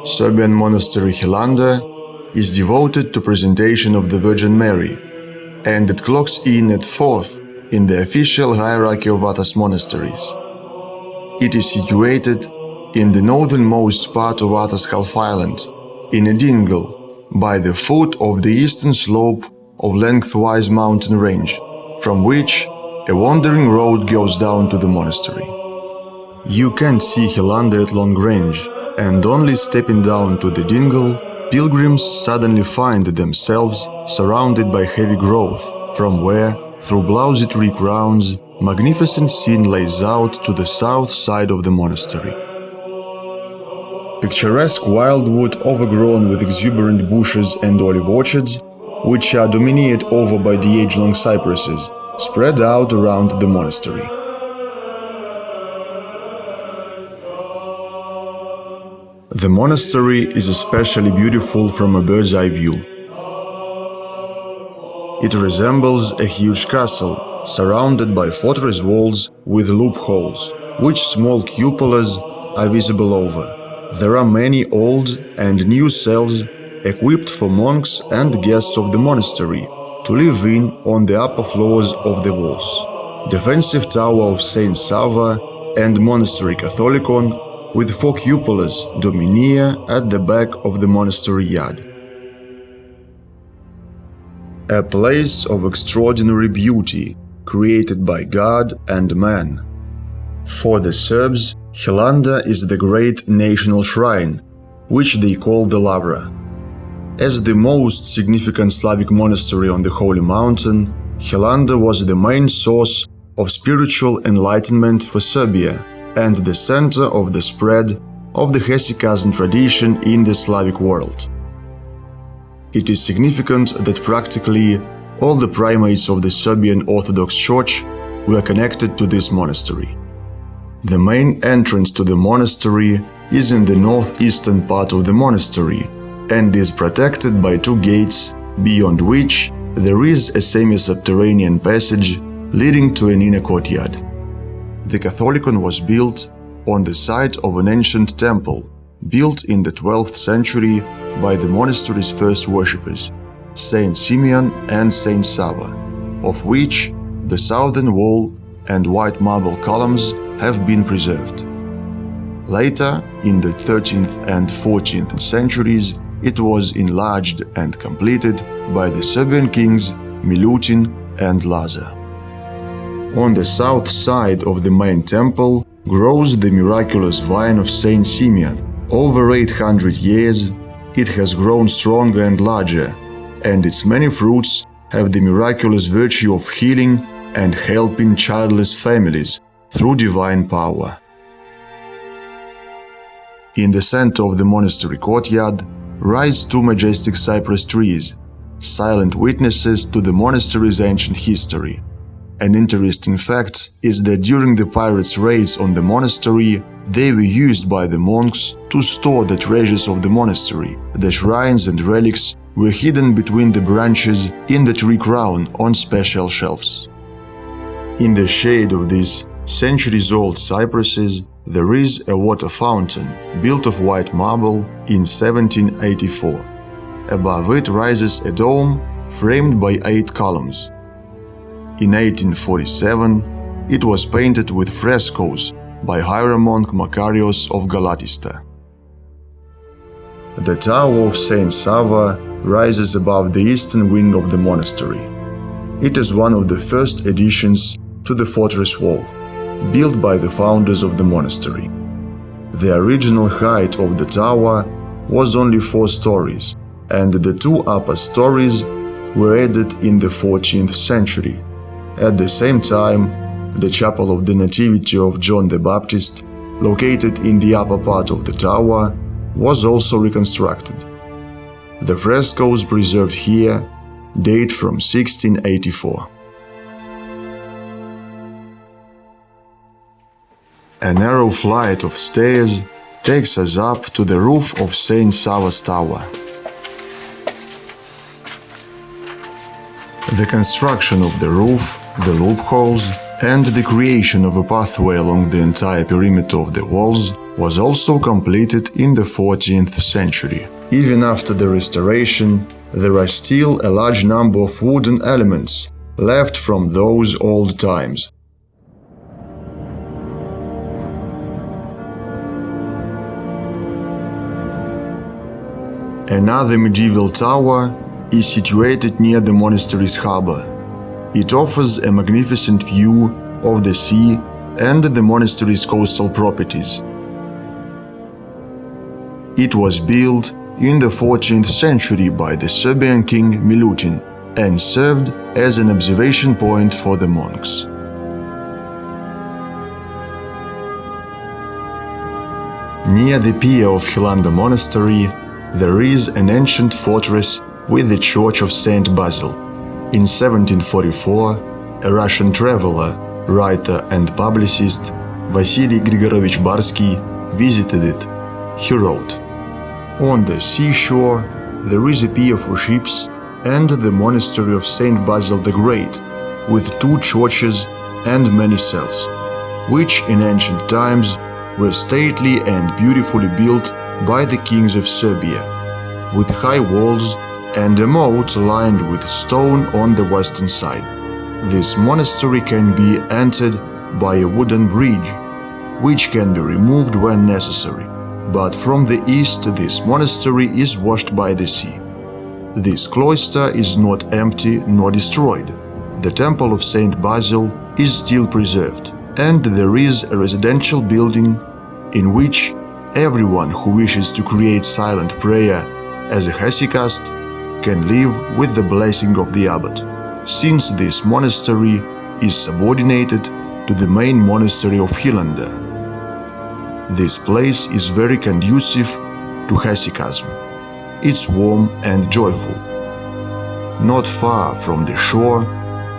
Serbian monastery Hilandar is devoted to presentation of the Virgin Mary, and it clocks in at 4th in the official hierarchy of Athos monasteries. It is situated in the northernmost part of Athos Half Island, in a dingle, by the foot of the eastern slope of lengthwise mountain range, from which a wandering road goes down to the monastery. You can't see Hilandar at long range, and only stepping down to the dingle, pilgrims suddenly find themselves surrounded by heavy growth, from where, through blousy tree crowns, magnificent scene lays out to the south side of the monastery. Picturesque wildwood overgrown with exuberant bushes and olive orchards, which are dominated over by the age-long cypresses, spread out around the monastery. The monastery is especially beautiful from a bird's-eye view. It resembles a huge castle, surrounded by fortress walls with loopholes, which small cupolas are visible over. There are many old and new cells equipped for monks and guests of the monastery to live in on the upper floors of the walls. Defensive tower of St Sava and monastery Catholicon with 4 cupolas domineer at the back of the monastery yard. A place of extraordinary beauty created by God and man. For the Serbs, Hilandar is the great national shrine, which they call the Lavra. As the most significant Slavic monastery on the Holy Mountain, Hilandar was the main source of spiritual enlightenment for Serbia and the center of the spread of the Hesychazan tradition in the Slavic world. It is significant that practically all the primates of the Serbian Orthodox Church were connected to this monastery. The main entrance to the monastery is in the northeastern part of the monastery and is protected by 2 gates, beyond which there is a semi-subterranean passage leading to an inner courtyard. The Catholicon was built on the site of an ancient temple, built in the 12th century by the monastery's first worshippers, St Simeon and St Sava, of which the southern wall and white marble columns have been preserved. Later, in the 13th and 14th centuries, it was enlarged and completed by the Serbian kings Milutin and Lazar. On the south side of the main temple grows the miraculous vine of St Simeon. Over 800 years, it has grown stronger and larger, and its many fruits have the miraculous virtue of healing and helping childless families through divine power. In the center of the monastery courtyard rise 2 majestic cypress trees, silent witnesses to the monastery's ancient history. An interesting fact is that during the pirates' raids on the monastery, they were used by the monks to store the treasures of the monastery. The shrines and relics were hidden between the branches in the tree crown on special shelves. In the shade of these centuries-old cypresses, there is a water fountain built of white marble in 1784. Above it rises a dome framed by 8 columns. In 1847, it was painted with frescoes by hieromonk Makarios of Galatista. The tower of St Sava rises above the eastern wing of the monastery. It is one of the first additions to the fortress wall, built by the founders of the monastery. The original height of the tower was only 4 stories, and the 2 upper stories were added in the 14th century. At the same time, the chapel of the Nativity of John the Baptist, located in the upper part of the tower, was also reconstructed. The frescoes preserved here date from 1684. A narrow flight of stairs takes us up to the roof of St. Sava's Tower. The construction of the roof, the loopholes, and the creation of a pathway along the entire perimeter of the walls was also completed in the 14th century. Even after the restoration, there are still a large number of wooden elements left from those old times. Another medieval tower is situated near the monastery's harbor. It offers a magnificent view of the sea and the monastery's coastal properties. It was built in the 14th century by the Serbian king Milutin and served as an observation point for the monks. Near the pier of Hilandar Monastery, there is an ancient fortress with the Church of St. Basil. In 1744, a Russian traveler, writer and publicist Vasily Grigorovich Barsky visited it. He wrote, "On the seashore there is a pier for ships and the monastery of St. Basil the Great, with 2 churches and many cells, which in ancient times were stately and beautifully built by the kings of Serbia, with high walls and a moat lined with stone on the western side. This monastery can be entered by a wooden bridge, which can be removed when necessary, but from the east this monastery is washed by the sea. This cloister is not empty nor destroyed. The temple of St. Basil is still preserved, and there is a residential building in which everyone who wishes to create silent prayer as a hesychast can live with the blessing of the abbot, since this monastery is subordinated to the main monastery of Hilandar. This place is very conducive to hesychasm. It's warm and joyful. Not far from the shore,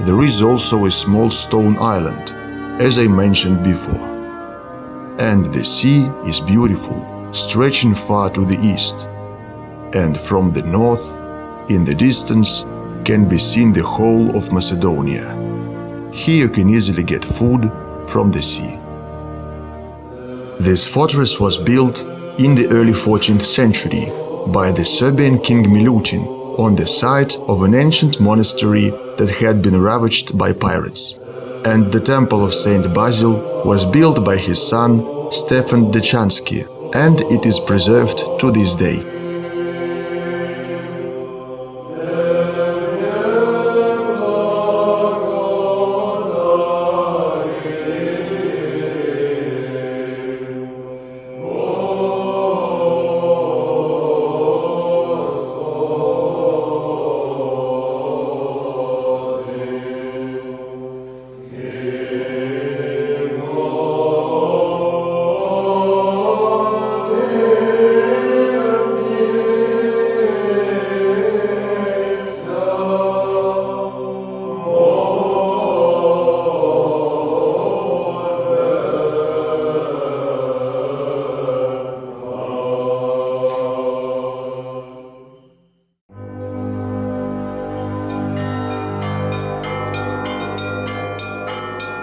there is also a small stone island, as I mentioned before. And the sea is beautiful, stretching far to the east. And from the north, in the distance, can be seen the whole of Macedonia. Here you can easily get food from the sea. This fortress was built in the early 14th century by the Serbian king Milutin on the site of an ancient monastery that had been ravaged by pirates. And the temple of St. Basil was built by his son Stefan Dechansky, and it is preserved to this day.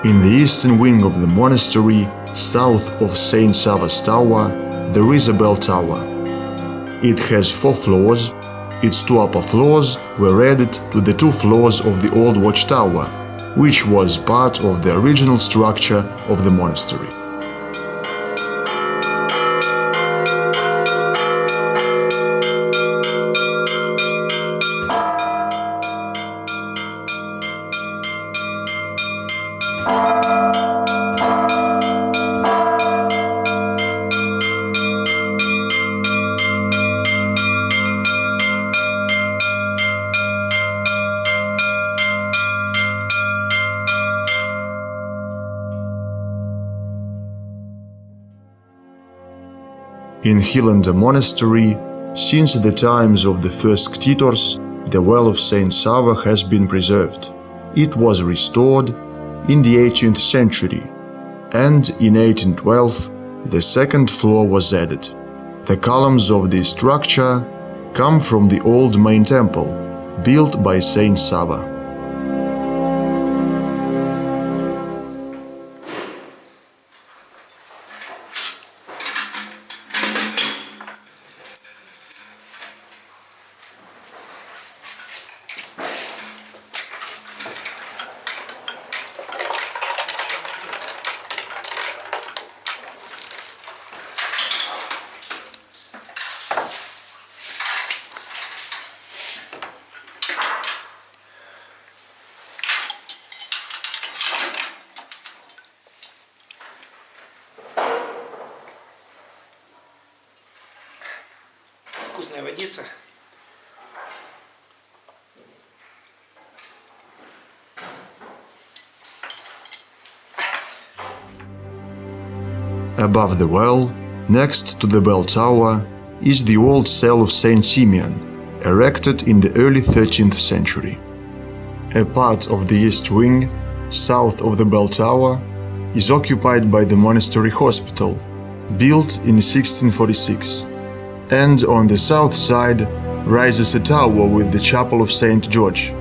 In the eastern wing of the monastery, south of St. Sava's Tower, there is a bell tower. It has 4 floors. Its 2 upper floors were added to the 2 floors of the old watchtower, which was part of the original structure of the monastery. In Hilandar Monastery, since the times of the first Ktitors, the well of St. Sava has been preserved. It was restored in the 18th century, and in 1812 the 2nd floor was added. The columns of this structure come from the old main temple, built by St. Sava. вкусная водица. Above the well, next to the bell tower, is the old cell of St Simeon, erected in the early 13th century. A part of the east wing, south of the bell tower, is occupied by the monastery hospital, built in 1646, and on the south side rises a tower with the chapel of St George.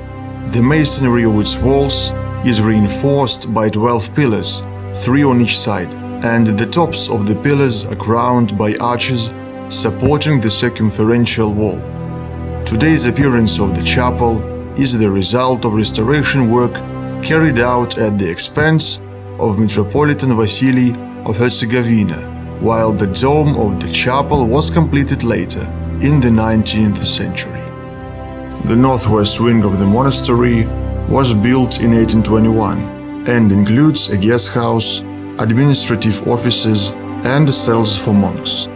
The masonry of its walls is reinforced by 12 pillars, 3 on each side, and the tops of the pillars are crowned by arches supporting the circumferential wall. Today's appearance of the chapel is the result of restoration work carried out at the expense of Metropolitan Vasily of Herzegovina, while the dome of the chapel was completed later, in the 19th century. The northwest wing of the monastery was built in 1821 and includes a guest house, administrative offices, and cells for monks.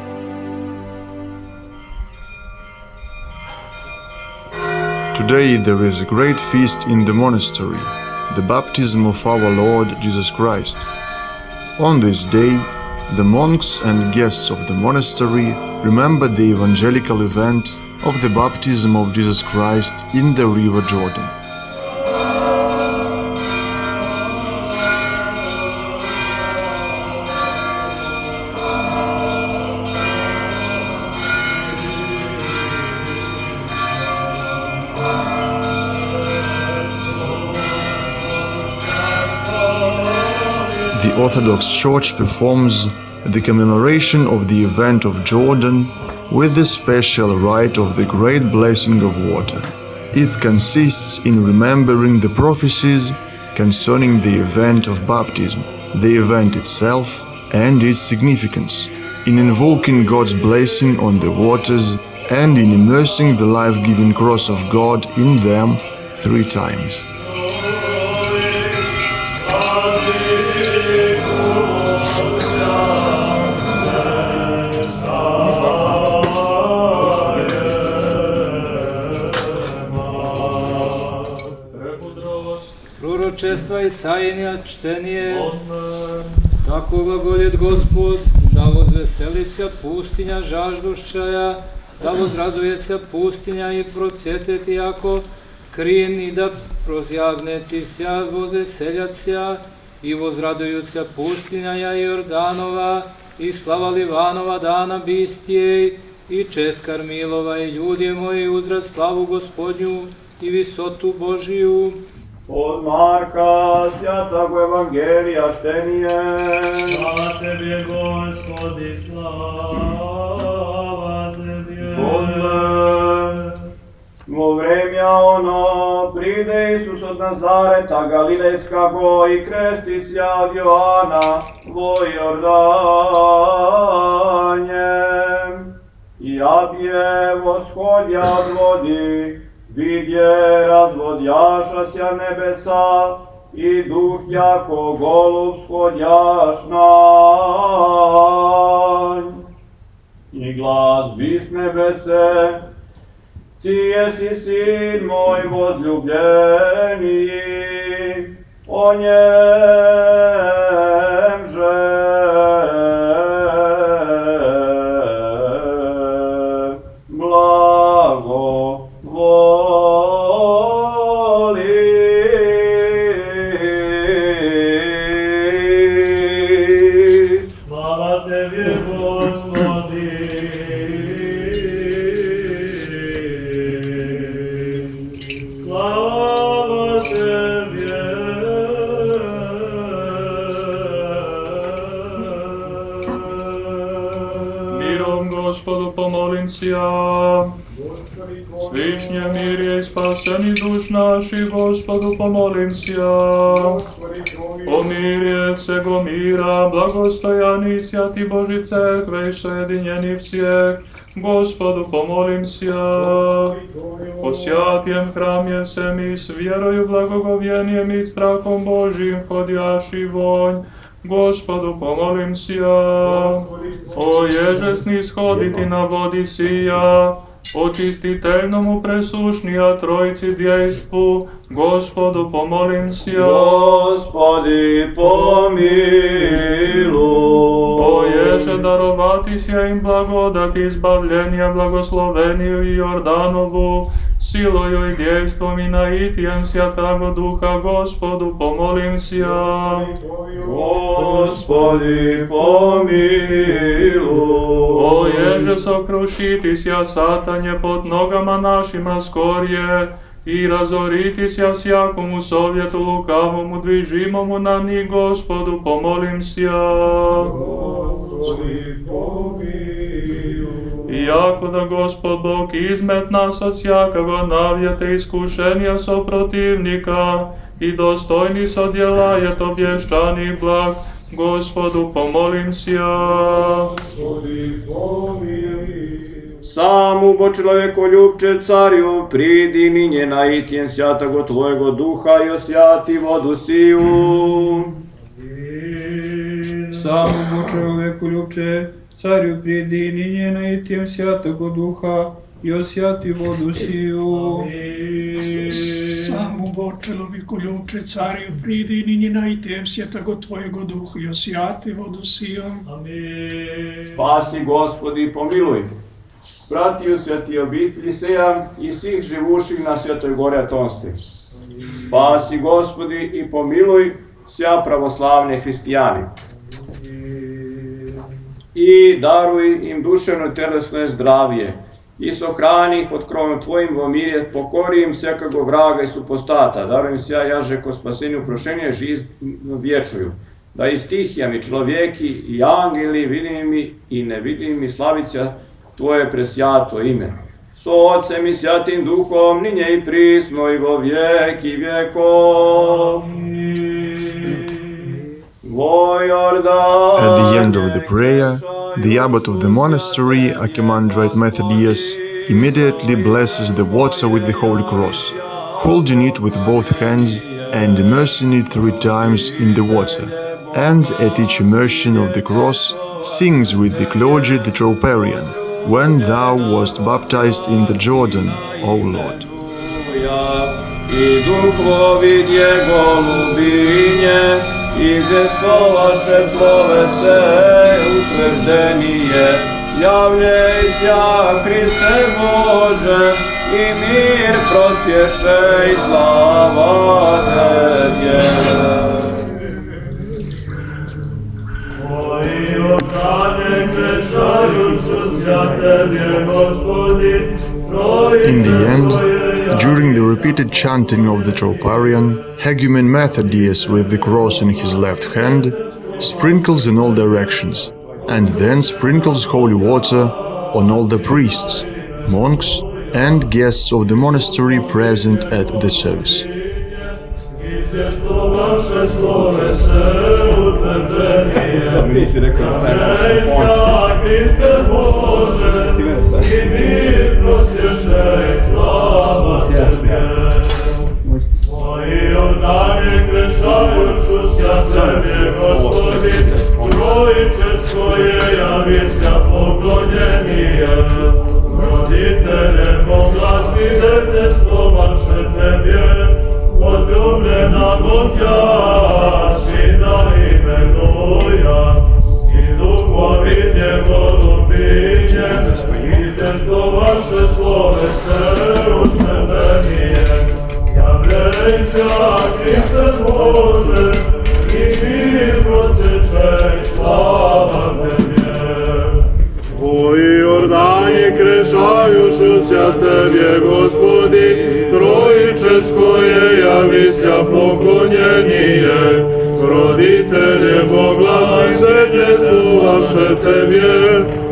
Today there is a great feast in the monastery, the baptism of our Lord Jesus Christ. On this day, the monks and guests of the monastery remember the evangelical event of the baptism of Jesus Christ in the river Jordan. The Orthodox Church performs the commemoration of the event of Jordan with the special rite of the great blessing of water. It consists in remembering the prophecies concerning the event of baptism, the event itself and its significance, in invoking God's blessing on the waters and in immersing the life-giving cross of God in them 3 times. Пророчества Исаиния чтение. Tako glagoljet Gospod, da возвеселится пустиня жаждущая, да возрадуется пустиня и процветет яко крин, и да прозявнетися возеселятся, и возрадуются пустиня Иорданова, и слава Ливанова дана бистией, и чест Кармилова, и люди мои узрат славу Господню, и висоту Божию. Od Marka Svятog Evangelija štenije. Slava Tebi, Gospodi, slava Tebi. Amen. Во времја оно приде Исус од Назарета Галилејскаго и крести се од Јоана во Јордање. И апје восходја од води, видје разводјаша ся небеса, и дух јако голуб сходјаш нањ. И глас би с небесе: Ти еси син мој возљубљени, о нjem Господу помолимся. Свишня мире и спасени душ наших, Господу помолимся. О мире всего мира, благостояни святи Божьей Церкви, соединени всех, Господу помолимся. О святем храме всем и с верою, благоговением и страхом Божьим, входящий вонь, Господу помолимся. О еже снисходити на води сия, Очистительному пресушнija Trojici djejstvu, Gospodu pomolimся. Господи, помилуй. Поеже дароватися им благодать избавления благословению и Йорданову, силою и действом и наитием Святаго Духа Господу помолимся. Господи, помилуй. Поеже сокрушитися, Сатане, под ногама нашима скорje, и разоритися всякому совjetу лукавому, движимому на них, Господу помолимся. Господи, помилуй. Иако да Господ Бог измет нас от всякого навета искушения сопротивника и достойни соделает обещаний благ, Господу помолимся. Господи, помилуй. Саму Бо человеколюбče царю, приди нине наитием святого Твоего Духа и освяти воду сию. Саму Бо человеколюбče царю, приди нине наитием святого Духа и освяти воду сию. Samu Bo človekoljubče carju, pridi нине наитием святого Твоего Духа и освяти воду сию. Spasi, Gospodi, pomilуj. Pratiju sveti obitelji seja i svih živuših na Svetoj gori Atonsti. Spasi, Gospodi, i pomiluj sva pravoslavne hristijani. I daruj im duševno i telesno zdravije. I sohrani pod krovom Tvojim vo mirje, pokori im svakog vraga i supostata. Daruj im sva jaže ko spasenju prošenje žiz vječuju. Da i stihijami človeki i angeli vidimi i nevidimi slavića Tvoje presjato ime. S Otcem i Svatim Duhom, ninje i prisno i vo vijeki vjekov. At the end of the prayer, the abbot of the monastery, Archimandrite Methodius, immediately blesses the water with the Holy Cross, holding it with both hands and immersing it 3 times in the water, and at each immersion of the cross sings with the clergy the Troparion, "When thou wast baptized in the Jordan, O Lord." I duhovi golubinje, izvjestovaše slove se utvrđenije. Javljajся, Hriste Bože, i mir prosješe i slava Tebje. In the end, during the repeated chanting of the Troparion, Hegumen Methodius, with the cross in his left hand, sprinkles in all directions, and then sprinkles holy water on all the priests, monks, and guests of the monastery present at the service. Возлюблена Бога, Сина именуя, и духовите голубине, изъесло ваше словесе утверждение. Являйся, Христе Боже, и мир просвещай, слава Тебе. О Иордане крешающуся Тебе, Господи, Троическое явися поклонение, родителе Богла, свидетельство ваше Тебе,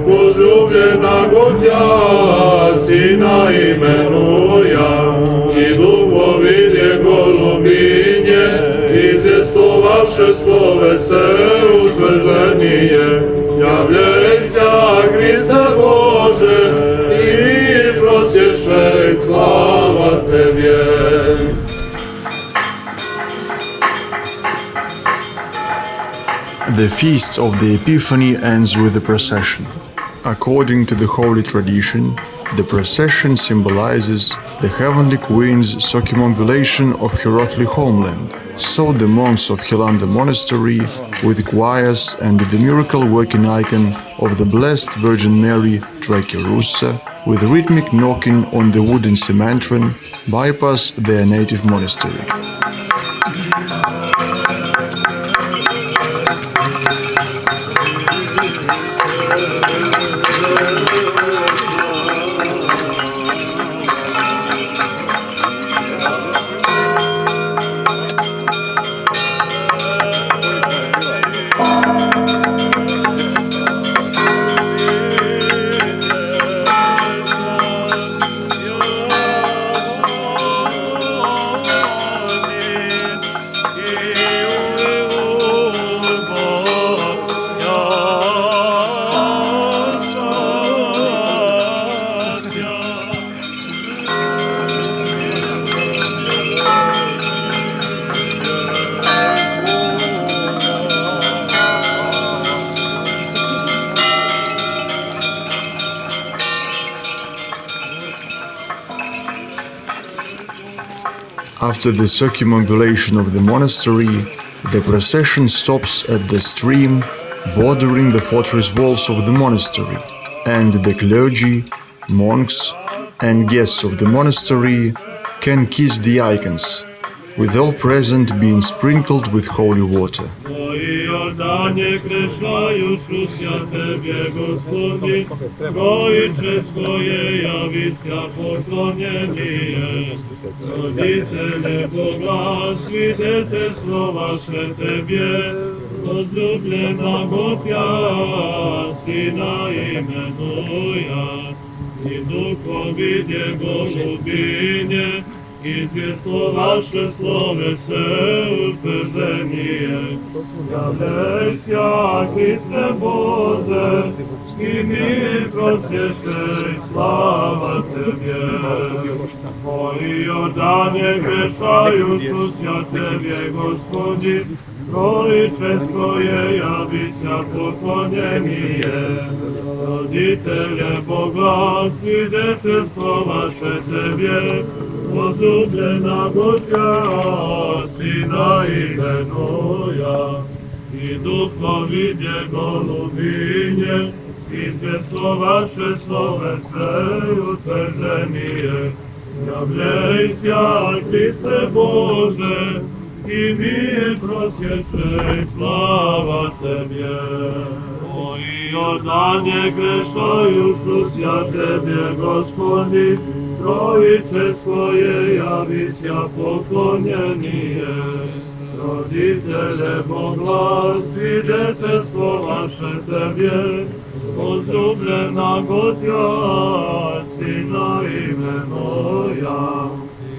возлюбленого Тя, Сина именуя, и духовите голубине, изъествовавше словесе утверждение. Являйся, Христе Боже, и просвещай, слава Тебе. The feast of the Epiphany ends with the procession. According to the holy tradition, The procession symbolizes the heavenly queen's circumambulation of her earthly homeland. So the monks of Hilandar Monastery, with choirs and the miracle-working icon of the Blessed Virgin Mary, Prikliuchenii, with rhythmic knocking on the wooden cementron, bypass their native monastery. After the circumambulation of the monastery, the procession stops at the stream bordering the fortress walls of the monastery, and the clergy, monks, and guests of the monastery can kiss the icons, with all present being sprinkled with holy water. Jordanie krešajušu Tebie, Gospodi, Trojiče svoje javisja poklonjenije. Roditelje Boga, svitete slovaše Tebie, возлюблена Богя, Сина именуя, и духовидje голубinje, izvjeslovaše slovese utvrđenije. Javljeća, Hriste Bože, i mi prosješe i slava Tebje. Moji Jordanje grešajušu Tebje, Gospodi, Trojiče svoje javisia poklonjenije. Roditelje Boga, svidetelstvo vaše Tebje, возлюблена Богя, Сина именуя, и духовидje голубinje, izvjeslovaše slovese utvrđenije. Javljejся, Hriste Bože, i mir prosječe i slava Tebje. Moji Jordanje grešajušu Tebje, Gospodi, Trojiče svoje javisja poklonjenije. Roditelje Boga, svidetelstvo vaše Tebje, возлюблена Богя, Сина именуя,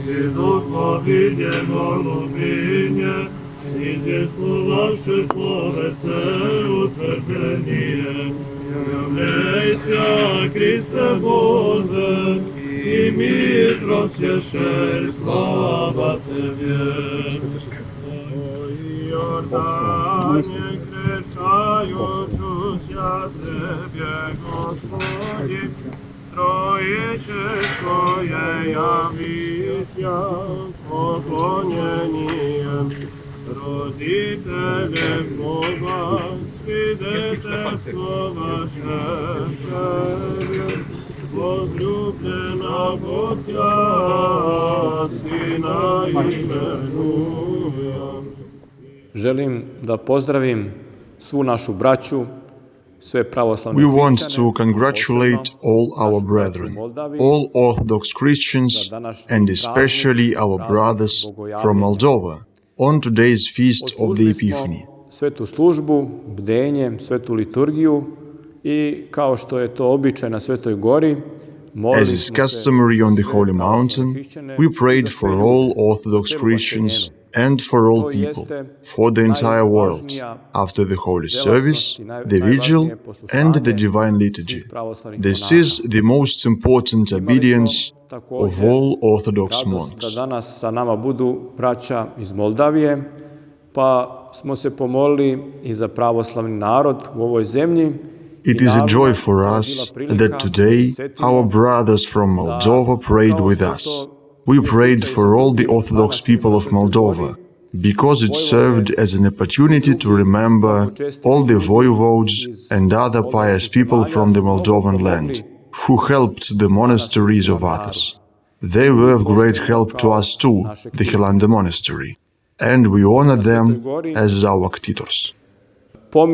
и духовидje голубinje, izvjeslovaše slovese utvrđenije. Javljejся, Hriste Bože, i mir prosješe i slava Tebje. Moji Jordanje grešajušu Tebje, Gospodi, Trojiče svoje javisja poklonjenije. Roditelje Boga, svidetelstvo vaše Tebje, возлюблена Богя, Sina imenuja. Želim da pozdravim svu našu braću, sve pravoslavne We hrišćane, want to congratulate all our brethren, all Orthodox Christians, and especially our brothers from Moldova, on today's feast of the Epiphany. Svetu službu, bdenje, svetu liturgiju i kao što je to običaj na Svetoj gori, As is customary on the Holy Mountain, we prayed for all Orthodox Christians and for all people, for the entire world, after the Holy Service, the Vigil, and the Divine Liturgy. This is the most important obedience of all Orthodox monks. Da danas sa nama budu braća iz Moldavije, pa smo se pomolili i za pravoslavni narod u ovoj zemlji. It is a joy for us that today our brothers from Moldova prayed with us. We prayed for all the Orthodox people of Moldova, because it served as an opportunity to remember all the voivodes and other pious people from the Moldovan land who helped the monasteries of Athos. They were of great help to us too, the Hilandar Monastery, and we honor them as our cathedrals. Here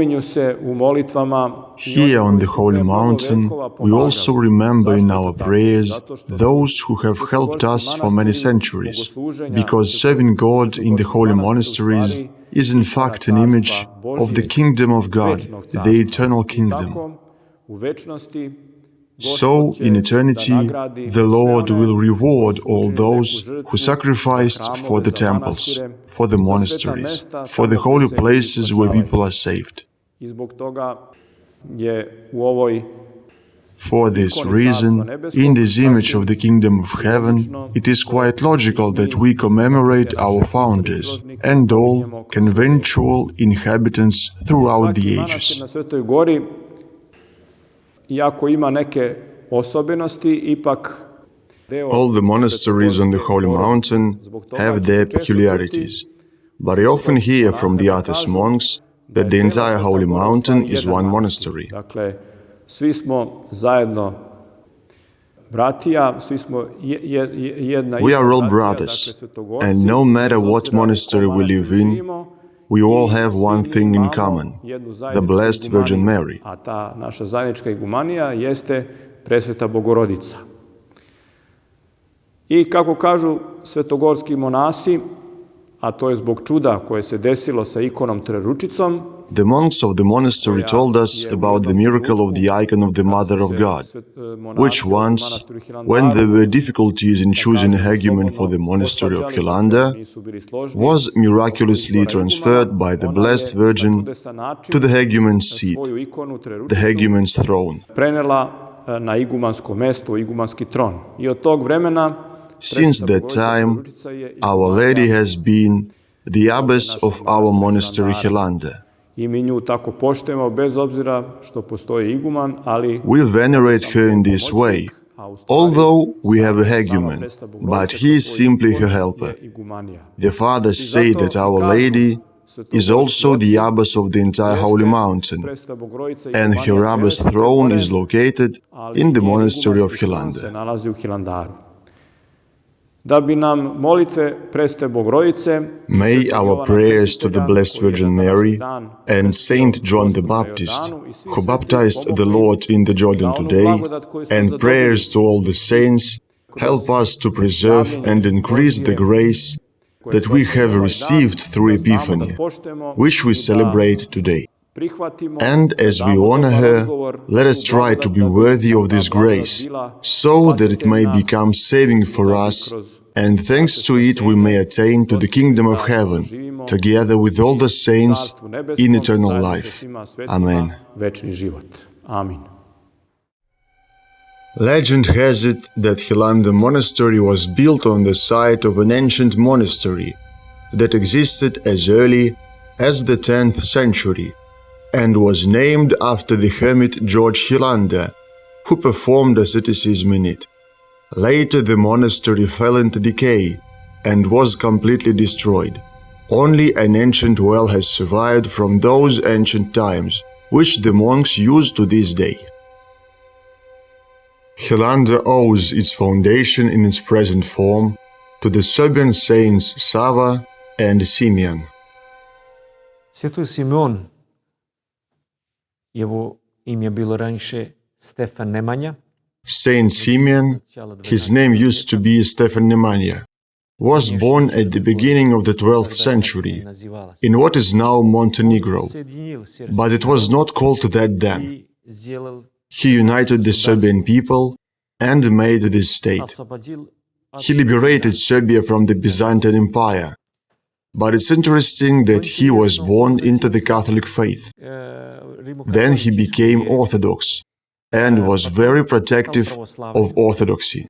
on the Holy Mountain, we also remember in our prayers those who have helped us for many centuries, because serving God in the holy monasteries is in fact an image of the kingdom of God, the eternal kingdom. So, in eternity, the Lord will reward all those who sacrificed for the temples, for the monasteries, for the holy places where people are saved. For this reason, in this image of the kingdom of heaven, it is quite logical that we commemorate our founders and all conventual inhabitants throughout the ages. All the monasteries on the Holy Mountain have their peculiarities, but I often hear from the Athos monks that the entire Holy Mountain is one monastery. We are all brothers, and no matter what monastery we live in, we all have one thing in common, the Blessed Virgin Mary. I kako kažu svetogorski monasi, a to je zbog čuda koje se desilo sa ikonom Trojeručicom, the monks of the monastery told us about the miracle of the icon of the Mother of God, which once, when there were difficulties in choosing a hegumen for the monastery of Hilandar, was miraculously transferred by the Blessed Virgin to the hegumen's seat, the hegumen's throne. Na igumansko mesto, igumanski tron. I od tog vremena since that time, Our Lady has been the abbess of our monastery Hilandar. We venerate her in this way, although we have a hegumen, but he is simply her helper. The fathers say that Our Lady is also the abbess of the entire Holy Mountain, and her abbess throne is located in the monastery of Hilandar. May our prayers to the Blessed Virgin Mary and Saint John the Baptist, who baptized the Lord in the Jordan today, and prayers to all the saints help us to preserve and increase the grace that we have received through Epiphany, which we celebrate today. And as we honor her, let us try to be worthy of this grace, so that it may become saving for us, and thanks to it we may attain to the kingdom of heaven, together with all the saints in eternal life. Amen. Legend has it that Hilandar Monastery was built on the site of an ancient monastery that existed as early as the 10th century and was named after the hermit George Hilandar, who performed asceticism in it. Later the monastery fell into decay and was completely destroyed. Only an ancient well has survived from those ancient times, which the monks use to this day. Hilandar owes its foundation in its present form to the Serbian saints Sava and Simeon. Святой Симеон, его имя было раньше Стефан Немanja. Saint Simeon, his name used to be Stefan Nemanja, was born at the beginning of the 12th century in what is now Montenegro, but it was not called that then. He united the Serbian people and made this state. He liberated Serbia from the Byzantine Empire, but it's interesting that he was born into the Catholic faith. Then he became Orthodox and was very protective of orthodoxy.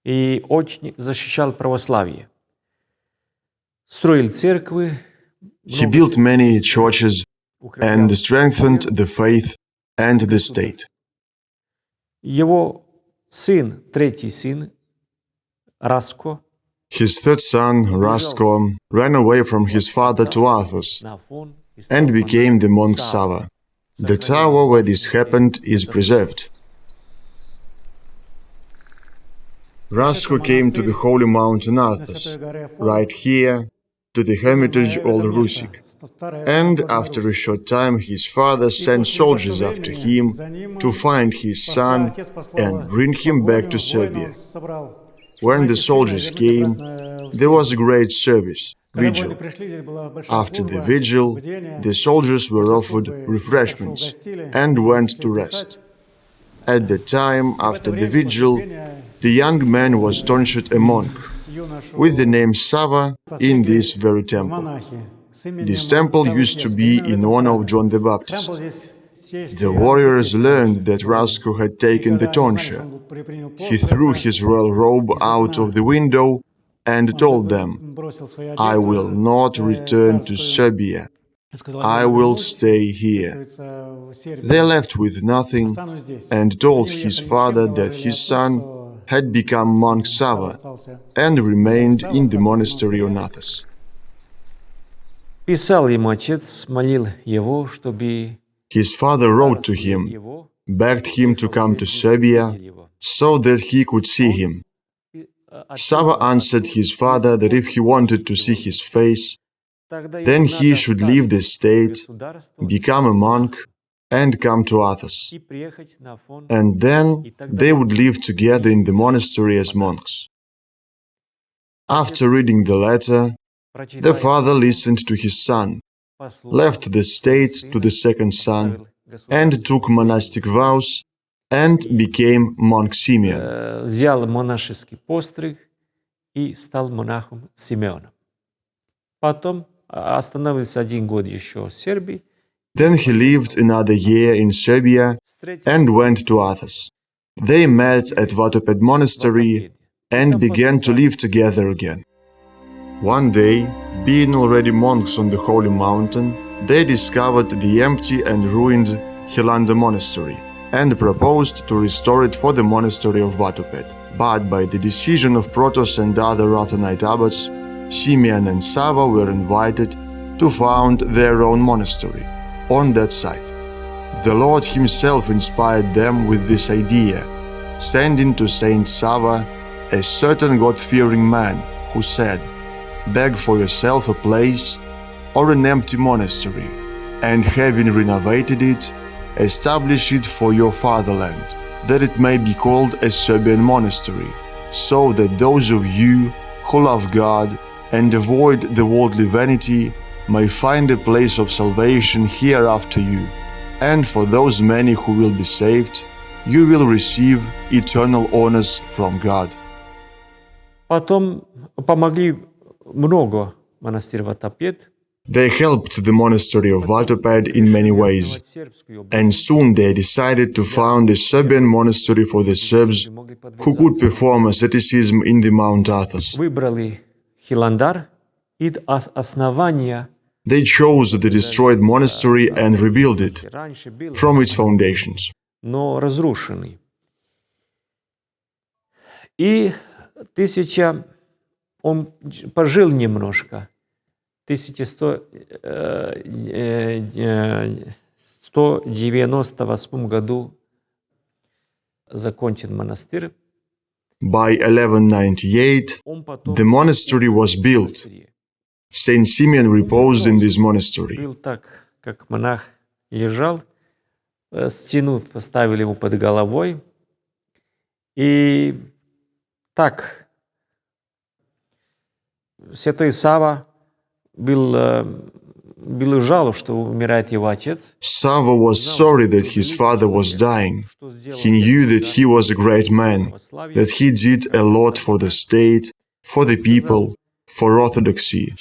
И очень защищал православие. Строил церкви. He built many churches and strengthened the faith and the state. Его сын, третий сын, Раско, His third son, Rastko, ran away from his father to Athos на Афон и стал and became the monk Сава. Sava. The tower where this happened is preserved. Rastko came to the holy mountain Athos, right here, to the hermitage Old Rusik. And after a short time his father sent soldiers after him to find his son and bring him back to Serbia. When the soldiers came, there was a great service, vigil. After the vigil, the soldiers were offered refreshments and went to rest. At the time after the vigil, the young man was tonsured a monk, with the name Sava in this very temple. This temple used to be in honor of John the Baptist. The warriors learned that Rastko had taken the tonsure. He threw his royal robe out of the window and told them, "I will not return to Serbia. I will stay here." They left with nothing and told his father that his son had become monk Sava and remained in the monastery on Athos. Писал ему отец, молил его, чтобы His father wrote to him, его begged him to come to Serbia so that he could see him. Sava answered his father that if he wanted to see his face, then he should leave the state, become a monk, and come to Athos. и приехать на Афон. And then they would live together in the monastery as monks. After reading the letter, the father listened to his son, left the state to the second son, and took monastic vows and became monk Simeon. Взял монашеский постриг и стал монахом Симеоном. Потом остановился 1 год еще в Сербии. Then he lived another year in Serbia and went to Athos. They met at Vatoped Monastery and began to live together again. One day, being already monks on the holy mountain, they discovered the empty and ruined Hilandar Monastery and proposed to restore it for the monastery of Vatoped. But by the decision of Protos and other Rathanite abbots, Simeon and Sava were invited to found their own monastery on that site. The Lord himself inspired them with this idea, sending to Saint Sava a certain God-fearing man who said, "Beg for yourself a place or an empty monastery, and having renovated it, establish it for your fatherland, that it may be called a Serbian monastery, so that those of you who love God and avoid the worldly vanity may find a place of salvation here after you. And for those many who will be saved, you will receive eternal honors from God." Потом помогли много монастырь Ватопед. They helped the monastery of Vatoped in many ways, and soon they decided to found a Serbian monastery for the Serbs who could perform asceticism in the Mount Athos. Выбрали Хиландар и основания. They chose the destroyed monastery and rebuilt it Раньше был, from its foundations. но разрушенный. И он пожил немножко. В 1198 году закончен монастырь. By 1198, Он потом the monastery was built. St Simeon reposed in this monastery. был так, как монах лежал, стену поставили его под головой, и так святой Сава был жалоб, что умирает его отец. Sava was sorry that his father was dying. He knew that he was a great man, that he did a lot for the state, for the people, for orthodoxy,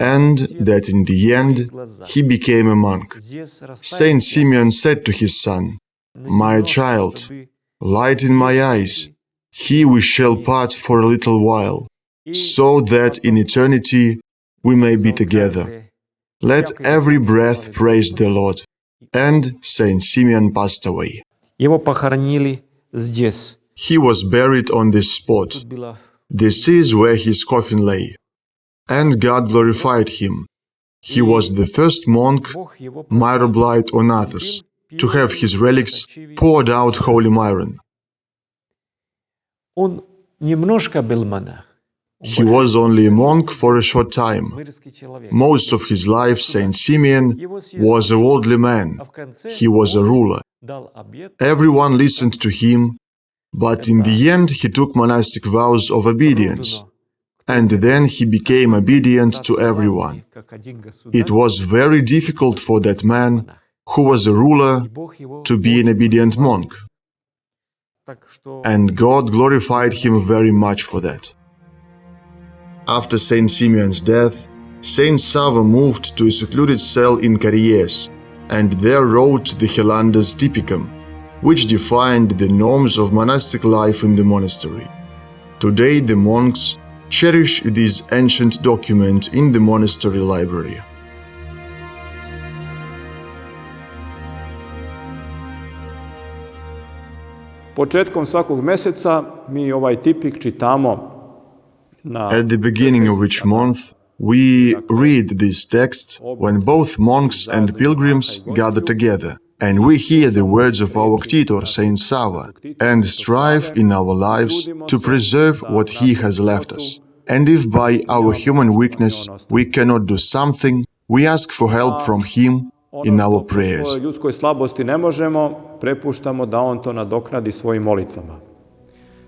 and that in the end he became a monk. Saint Simeon said to his son, "My child, light in my eyes, here we shall part for a little while, so that in eternity we may be together. Let every breath praise the Lord." and St Simeon passed away. Его похоронили здесь. He was buried on this spot. Тут было This is where his coffin lay. And God glorified him. He was the first monk, Бог его Myroblite on Athos, to have his relics poured out holy myron. Он немножко был монах. He was only a monk for a short time. Мирский человек. Most of his life, Saint Simeon was a worldly man. А в конце He was a ruler. дал обет. Everyone listened to him, but in the end he took monastic vows of obedience. And then he became obedient to everyone. Как один государь. It was very difficult for that man, who was a ruler, Бог его. to be an obedient monk. Так что And God glorified him very much for that. After Saint Simeon's death, Saint Sava moved to a secluded cell in Karies, and there wrote the Hilandar's Typicum, which defined the norms of monastic life in the monastery. Today the monks cherish this ancient document in the monastery library. Početkom svakog meseca mi ovaj tipik čitamo na At the beginning of each month, we read this text when both monks and pilgrims gather together, and we hear the words of our Titor, Saint Sava, and strive in our lives to preserve what he has left us. And if by our human weakness we cannot do something, we ask for help from him in our prayers. svojoj ljudskoj slabosti ne možemo, prepuštamo da on to nadoknadi svojim molitvama.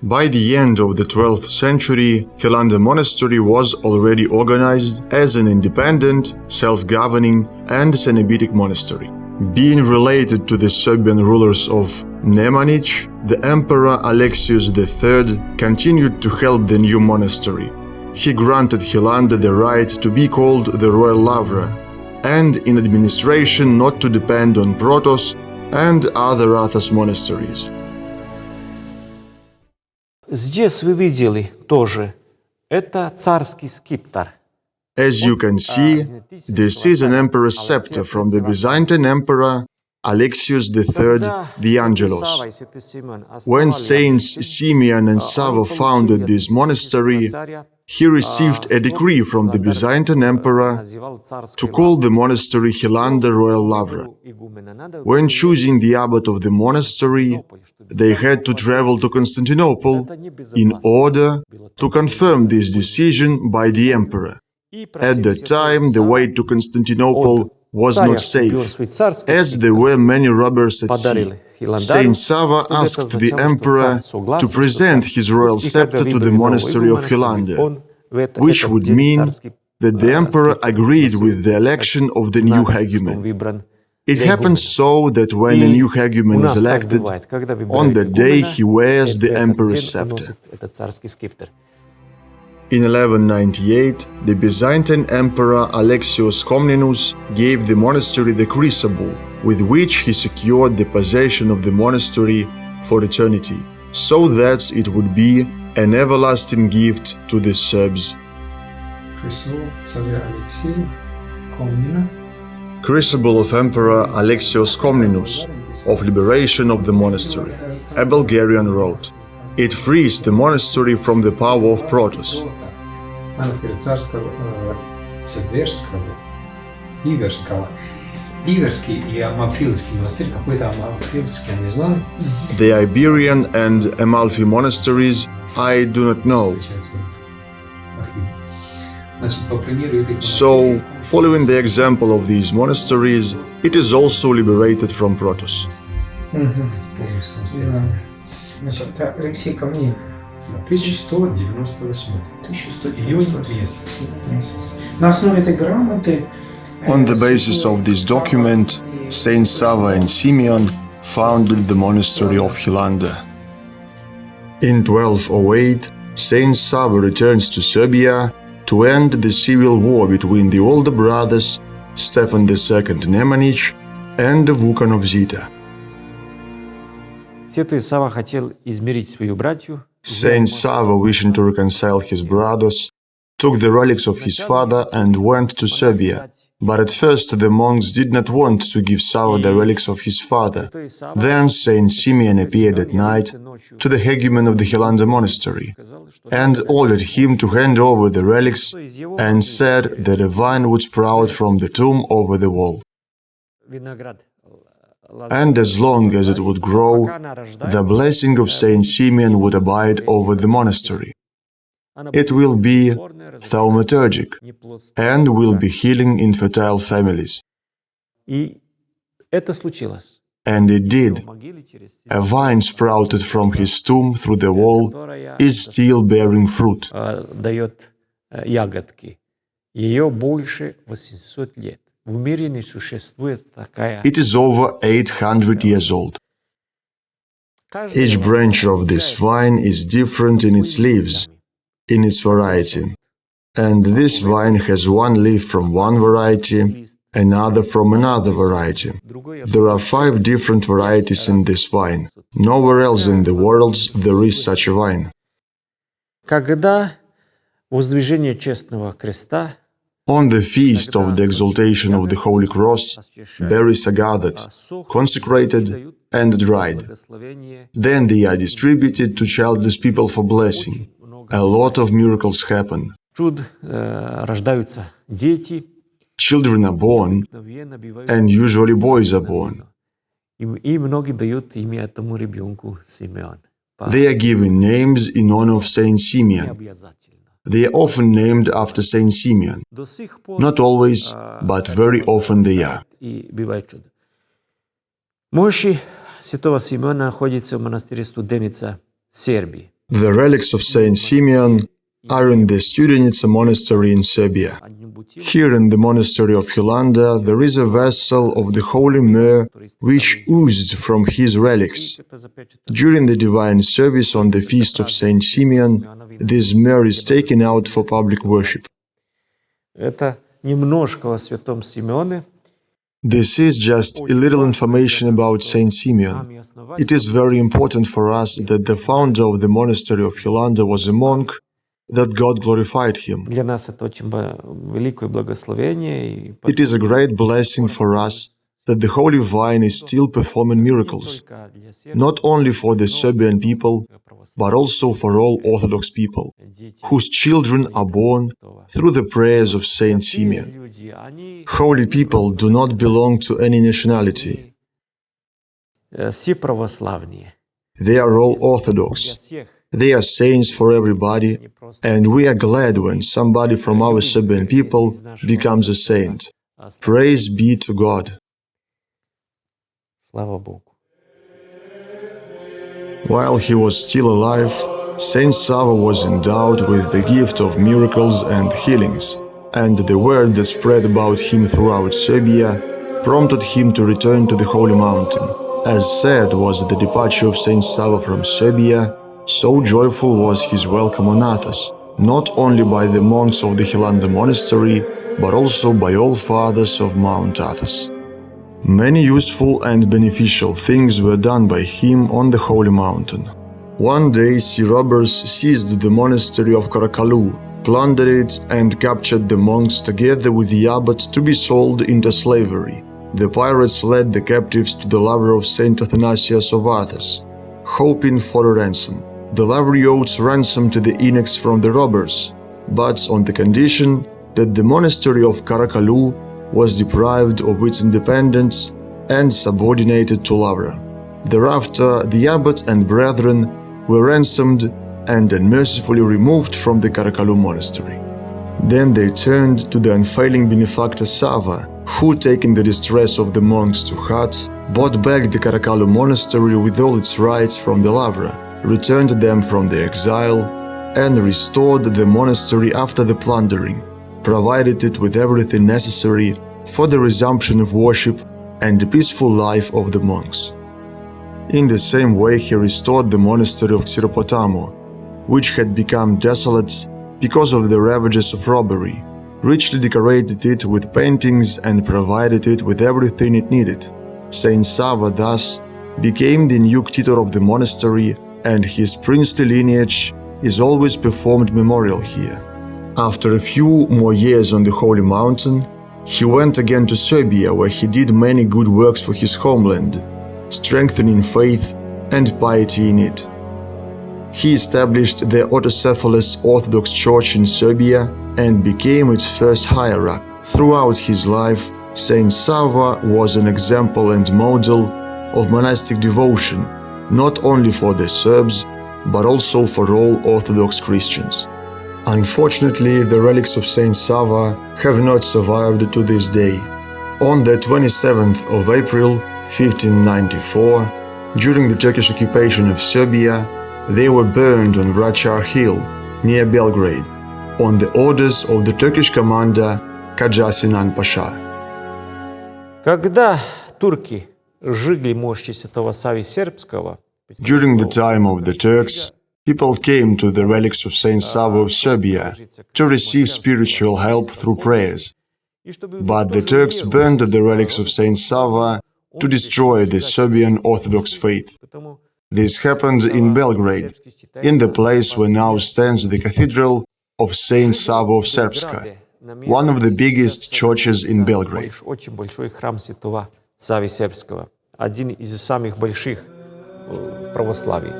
By the end of the 12th century, Hilandar Monastery was already organized as an independent, self-governing and Cenobitic monastery. Being related to the Serbian rulers of Nemanjić, the Emperor Alexius III continued to help the new monastery. He granted Hilandar the right to be called the Royal Lavra, and in administration not to depend on Protos and other Athos monasteries. здесь вы видели тоже. Это царский скипетр. As you can see, this is an emperor's scepter from the Byzantine Emperor Alexius III the Angelos. When Saints Simeon and Sava founded this monastery, he received a decree from the Byzantine Emperor to call the monastery Hilandar Royal Lavra. When choosing the abbot of the monastery, they had to travel to Constantinople in order to confirm this decision by the emperor. At that time, the way to Constantinople was not safe, as there were many robbers at sea. Saint Sava asked the emperor to present his royal scepter to the monastery of Hilandar, which would mean that the emperor agreed with the election of the new hegumen. It happens so that when a new hegumen is elected, on that day he wears the emperor's scepter. In 1198, the Byzantine Emperor Alexios Komnenos gave the monastery the crucible, with which he secured the possession of the monastery for eternity, so that it would be an everlasting gift to the Serbs. Crucible of Emperor Alexios Komnenos, of liberation of the monastery, a Bulgarian wrote. It frees the monastery from the power of Protos. Манастир царского, Цеверского, Иверского. Иверский и Амалфилский монастырь, какой-то Амалфилский, я не знаю. The Iberian and Amalfi monasteries I do not know. So, following the example of these monasteries, it is also liberated from Protos. Значит, Алексей Камнин, 1198. 1100 июнь месяц. На основе этой грамоты On the basis of this document, Saint Sava and Simeon founded the monastery of Hilandar. In 1208, Saint Sava returns to Serbia to end the civil war between the older brothers Stefan II Nemanjić and Vukan of Zita. Святой Сава хотел измерить свою братью. Saint Sava, wishing to reconcile his brothers, took the relics of his father and went to Serbia, But at first the monks did not want to give Sava the relics of his father. Then St Simeon appeared at night to the hegumen of the Hilandar Monastery and ordered him to hand over the relics and said that a vine would sprout from the tomb over the wall. And as long as it would grow, the blessing of St Simeon would abide over the monastery. It will be thaumaturgic and will be healing infertile families. And it did. A vine sprouted from his tomb through the wall is still bearing fruit. It is over 800 years old. Each branch of this vine is different in its leaves, in its variety. And this vine has one leaf from one variety, another from another variety. There are 5 different varieties in this vine. Nowhere else in the world there is such a vine. On the feast of the exaltation of the Holy Cross, berries are gathered, consecrated and dried. Then they are distributed to childless people for blessing. A lot of miracles happen. Children are born, and usually boys are born. They are given names in honor of Saint Simeon. They are often named after St. Simeon. Not always, but very often they are. The relics of St. Simeon are in the Studenica monastery in Serbia. Here in the monastery of Hilandar there is a vessel of the holy myrrh which oozed from his relics. During the divine service on the feast of St. Simeon, this myrrh is taken out for public worship. This is just a little information about St. Simeon. It is very important for us that the founder of the monastery of Hilandar was a monk, that God glorified him. It is a great blessing for us that the Holy Vine is still performing miracles, not only for the Serbian people, but also for all orthodox people, whose children are born through the prayers of Saint Simeon. Holy people do not belong to any nationality. They are all orthodox. They are saints for everybody, and we are glad when somebody from our Serbian people becomes a saint. Praise be to God. While he was still alive, Saint Sava was endowed with the gift of miracles and healings, and the word that spread about him throughout Serbia prompted him to return to the Holy Mountain. As sad was the departure of Saint Sava from Serbia, so joyful was his welcome on Athos, not only by the monks of the Hilandar Monastery, but also by all fathers of Mount Athos. Many useful and beneficial things were done by him on the Holy Mountain. One day sea robbers seized the monastery of Karakalu, plundered it and captured the monks together with the abbot to be sold into slavery. The pirates led the captives to the laver of St. Athanasius of Athos, hoping for a ransom. The laver owed ransom to the eunuchs from the robbers, but on the condition that the monastery of Karakalu was deprived of its independence and subordinated to laver. Thereafter, the abbot and brethren were ransomed and unmercifully removed from the Karakalu monastery. Then they turned to the unfailing benefactor Sava, who, taking the distress of the monks to heart, bought back the Karakalu monastery with all its rights from the laver, returned them from their exile, and restored the monastery after the plundering, provided it with everything necessary for the resumption of worship and the peaceful life of the monks. In the same way he restored the monastery of Tsiropotamo, which had become desolate because of the ravages of robbery, richly decorated it with paintings and provided it with everything it needed. Saint Sava thus became the new tutor of the monastery, and his princely lineage is always performed memorial here. After a few more years on the Holy Mountain, He went again to Serbia, where he did many good works for his homeland, strengthening faith and piety in it. He established the autocephalous Orthodox Church in Serbia and became its first hierarch. Throughout his life, Saint Sava was an example and model of monastic devotion, not only for the Serbs, but also for all Orthodox Christians. Unfortunately, the relics of Saint Sava have not survived to this day. On the 27th of April, 1594, during the Turkish occupation of Serbia, they were burned on Vračar Hill, near Belgrade, on the orders of the Turkish commander Kadja Sinan Pasha. Когда турки сжигли мощи святого Саввы Сербского, During the time of the Turks, people came to the relics of Saint Sava of Serbia to receive spiritual help through prayers. But the Turks burned the relics of Saint Sava to destroy the Serbian Orthodox faith. This happened in Belgrade, in the place where now stands the cathedral of Saint Sava of Serbska, one of the biggest churches in Belgrade. Очень большой храм святого Саввы Сербского, один из самых больших в православии.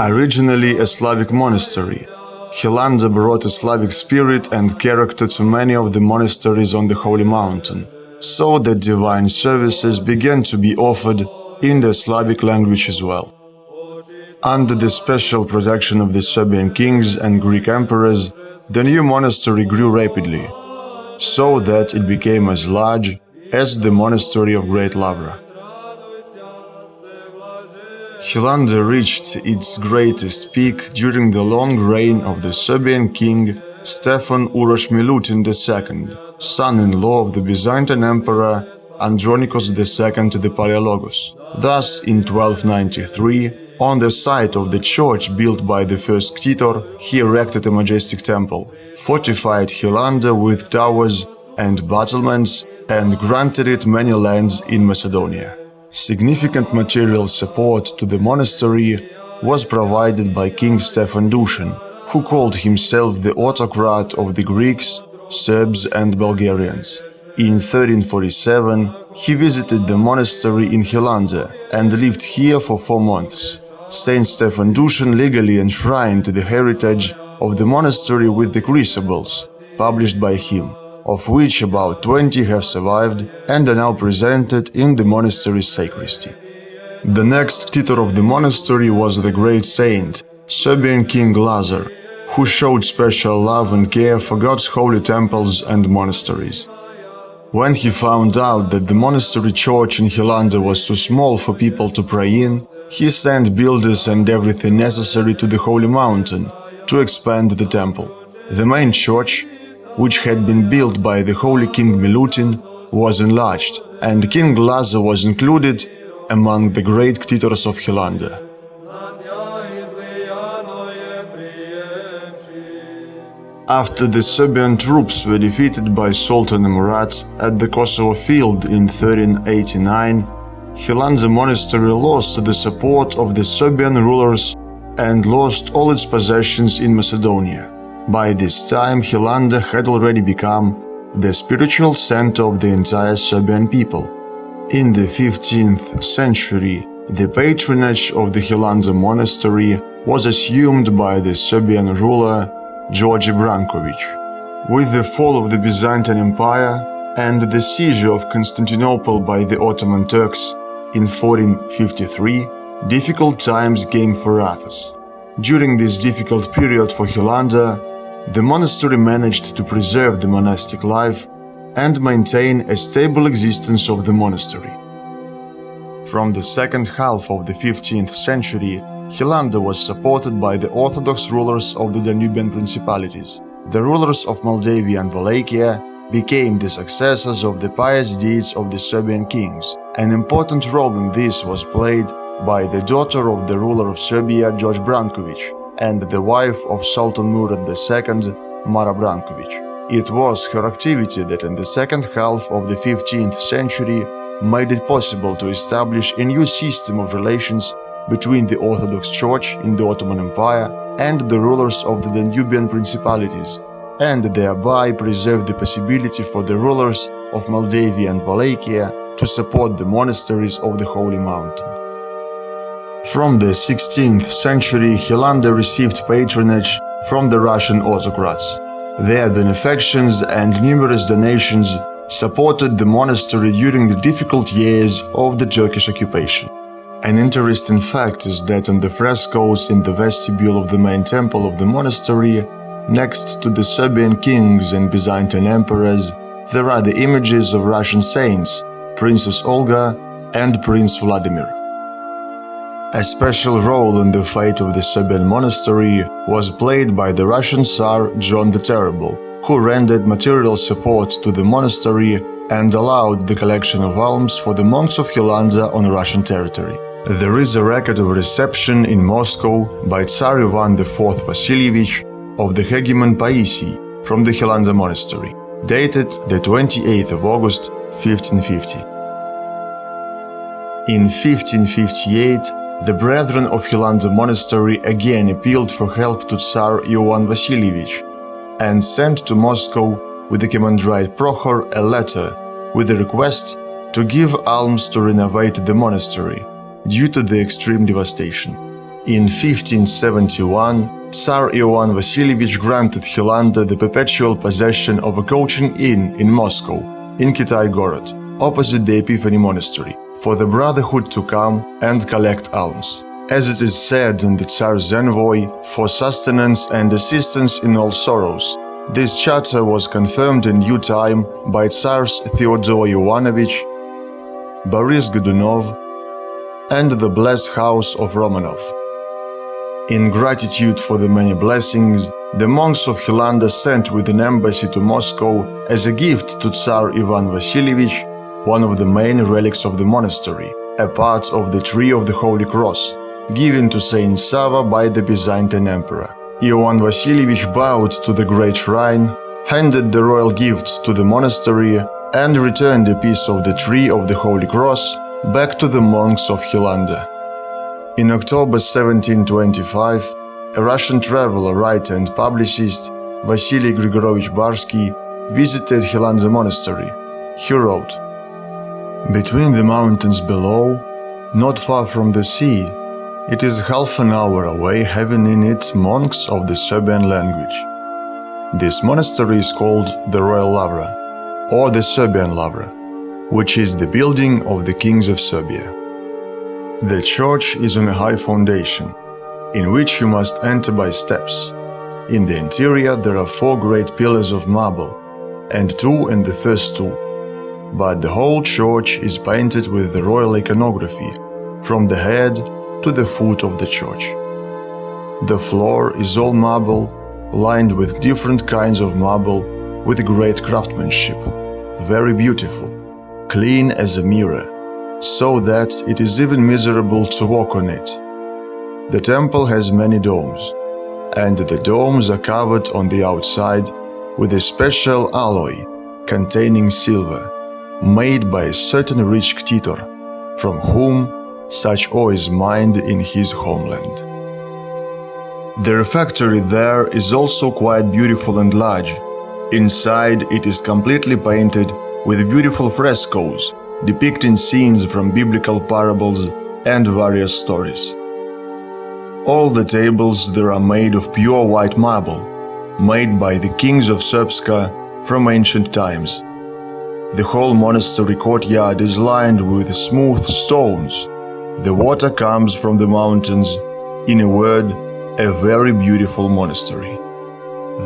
Originally a Slavic monastery, Hilandar brought a Slavic spirit and character to many of the monasteries on the Holy Mountain, so that divine services began to be offered in the Slavic language as well. Under the special protection of the Serbian kings and Greek emperors, the new monastery grew rapidly, so that it became as large as the monastery of Great Lavra. Hilandar reached its greatest peak during the long reign of the Serbian king Stefan Uroš Milutin II, son-in-law of the Byzantine emperor Andronikos II the Palaiologos. Thus, in 1293, on the site of the church built by the first Ktitor, he erected a majestic temple, fortified Hilandar with towers and battlements, and granted it many lands in Macedonia. Significant material support to the monastery was provided by King Stefan Dušan, who called himself the autocrat of the Greeks, Serbs and Bulgarians. In 1347, he visited the monastery in Hilandar and lived here for 4 months. Saint Stefan Dušan legally enshrined the heritage of the monastery with the crucibles, published by him, of which about 20 have survived and are now presented in the monastery's sacristy. The next Ktitor of the monastery was the great saint, Serbian King Lazar, who showed special love and care for God's holy temples and monasteries. When he found out that the monastery church in Hilandar was too small for people to pray in, he sent builders and everything necessary to the Holy Mountain to expand the temple. The main church, which had been built by the Holy King Milutin, was enlarged, and King Lazar was included among the great Ktitors of Hilandar. After the Serbian troops were defeated by Sultan Murat at the Kosovo field in 1389, Hilandar Monastery lost the support of the Serbian rulers and lost all its possessions in Macedonia. By this time, Hilandar had already become the spiritual center of the entire Serbian people. In the 15th century, the patronage of the Hilandar Monastery was assumed by the Serbian ruler George Branković. With the fall of the Byzantine Empire and the seizure of Constantinople by the Ottoman Turks in 1453, difficult times came for Athos. During this difficult period for Hilandar, the monastery managed to preserve the monastic life and maintain a stable existence of the monastery. From the second half of the 15th century, Hilandar was supported by the orthodox rulers of the Danubian principalities. The rulers of Moldavia and Wallachia became the successors of the pious deeds of the Serbian kings. An important role in this was played by the daughter of the ruler of Serbia, George Branković, and the wife of Sultan Murad II, Mara Branković. It was her activity that in the second half of the 15th century made it possible to establish a new system of relations between the Orthodox Church in the Ottoman Empire and the rulers of the Danubian principalities, and thereby preserved the possibility for the rulers of Moldavia and Wallachia to support the monasteries of the Holy Mountain. From the 16th century, Hilandar received patronage from the Russian autocrats. Their benefactions and numerous donations supported the monastery during the difficult years of the Turkish occupation. An interesting fact is that on the frescoes in the vestibule of the main temple of the monastery, next to the Serbian kings and Byzantine emperors, there are the images of Russian saints, Princess Olga and Prince Vladimir. A special role in the fate of the Serbian monastery was played by the Russian Tsar John the Terrible, who rendered material support to the monastery and allowed the collection of alms for the monks of Hilandar on Russian territory. There is a record of reception in Moscow by Tsar Ivan IV Vasilievich of the hegemon Paisi from the Hilandar Monastery, dated the 28th of August 1550. In 1558, the brethren of Hilandar Monastery again appealed for help to Tsar Ivan Vasilievich and sent to Moscow with the Commandant Prokhor a letter with a request to give alms to renovate the monastery due to the extreme devastation. In 1571, Tsar Ivan Vasilievich granted Hilandar the perpetual possession of a coaching inn in Moscow, in Kitai-Gorod, opposite the Epiphany monastery, for the brotherhood to come and collect alms. As it is said in the Tsar's envoy, for sustenance and assistance in all sorrows. This charter was confirmed in due time by Tsars Theodore Ivanovich, Boris Godunov, and the blessed house of Romanov. In gratitude for the many blessings, the monks of Hilandar sent with an embassy to Moscow as a gift to Tsar Ivan Vasilievich one of the main relics of the monastery, a part of the tree of the Holy Cross, given to Saint Sava by the Byzantine Emperor. Ivan Vasilievich bowed to the great shrine, handed the royal gifts to the monastery, and returned a piece of the tree of the Holy Cross back to the monks of Hilandar. In October 1725, a Russian traveler, writer and publicist, Vasily Grigorovich Barsky, visited Hilandar Monastery. He wrote, "Between the mountains below, not far from the sea, it is half an hour away, having in it monks of the Serbian language. This monastery is called the Royal Lavra, or the Serbian Lavra, which is the building of the kings of Serbia. The church is on a high foundation, in which you must enter by steps. In the interior there are 4 great pillars of marble, and 2 in the first 2. But the whole church is painted with the royal iconography, from the head to the foot of the church. The floor is all marble, lined with different kinds of marble with great craftsmanship, very beautiful, clean as a mirror, so that it is even miserable to walk on it. The temple has many domes, and the domes are covered on the outside with a special alloy containing silver, made by a certain rich Ktitor, from whom such ore is mined in his homeland. The refectory there is also quite beautiful and large. Inside it is completely painted with beautiful frescoes depicting scenes from biblical parables and various stories. All the tables there are made of pure white marble, made by the kings of Srpska from ancient times. The whole monastery courtyard is lined with smooth stones. The water comes from the mountains. In a word, a very beautiful monastery.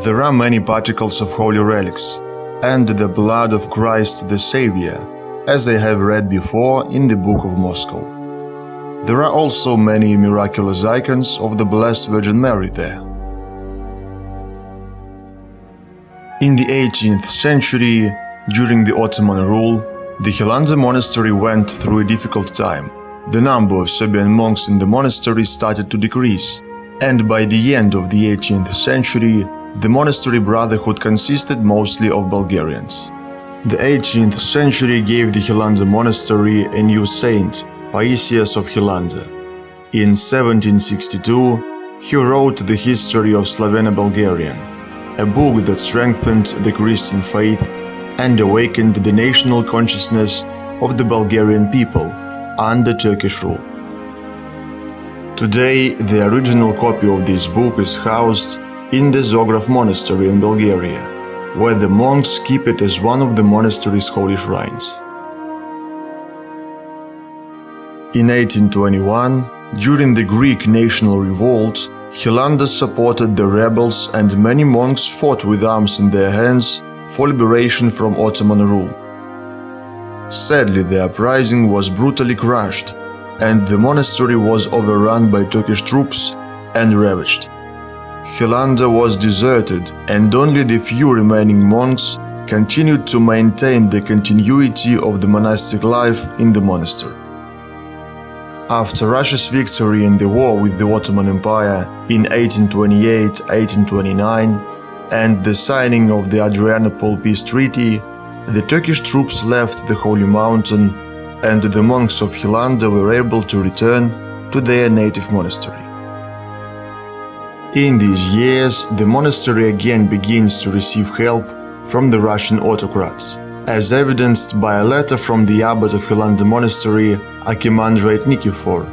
There are many particles of holy relics and the blood of Christ the Savior, as I have read before in the Book of Moscow. There are also many miraculous icons of the Blessed Virgin Mary there. In the 18th century, during the Ottoman rule, the Hilandar Monastery went through a difficult time. The number of Serbian monks in the monastery started to decrease, and by the end of the 18th century, the monastery brotherhood consisted mostly of Bulgarians. The 18th century gave the Hilandar Monastery a new saint, Paisias of Hilandar. In 1762, he wrote the History of Sloveno-Bulgarian, a book that strengthened the Christian faith and awakened the national consciousness of the Bulgarian people under Turkish rule. Today, the original copy of this book is housed in the Zograf Monastery in Bulgaria, where the monks keep it as one of the monastery's holy shrines. In 1821, during the Greek national revolt, Hilandar supported the rebels and many monks fought with arms in their hands for liberation from Ottoman rule. Sadly, the uprising was brutally crushed, and the monastery was overrun by Turkish troops and ravaged. Hilandar was deserted, and only the few remaining monks continued to maintain the continuity of the monastic life in the monastery. After Russia's victory in the war with the Ottoman Empire in 1828-1829 and the signing of the Adrianople Peace Treaty, the Turkish troops left the Holy Mountain, and the monks of Hilandar were able to return to their native monastery. In these years, the monastery again begins to receive help from the Russian autocrats, as evidenced by a letter from the abbot of Hilandar Monastery, Archimandrite Nikifor,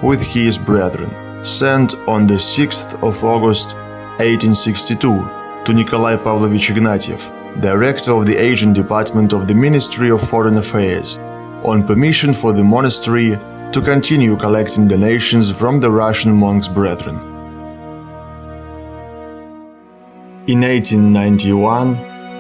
with his brethren, sent on the 6th of August 1862 to Nikolai Pavlovich Ignatiev, director of the Asian Department of the Ministry of Foreign Affairs, on permission for the monastery to continue collecting donations from the Russian monks' brethren. In 1891,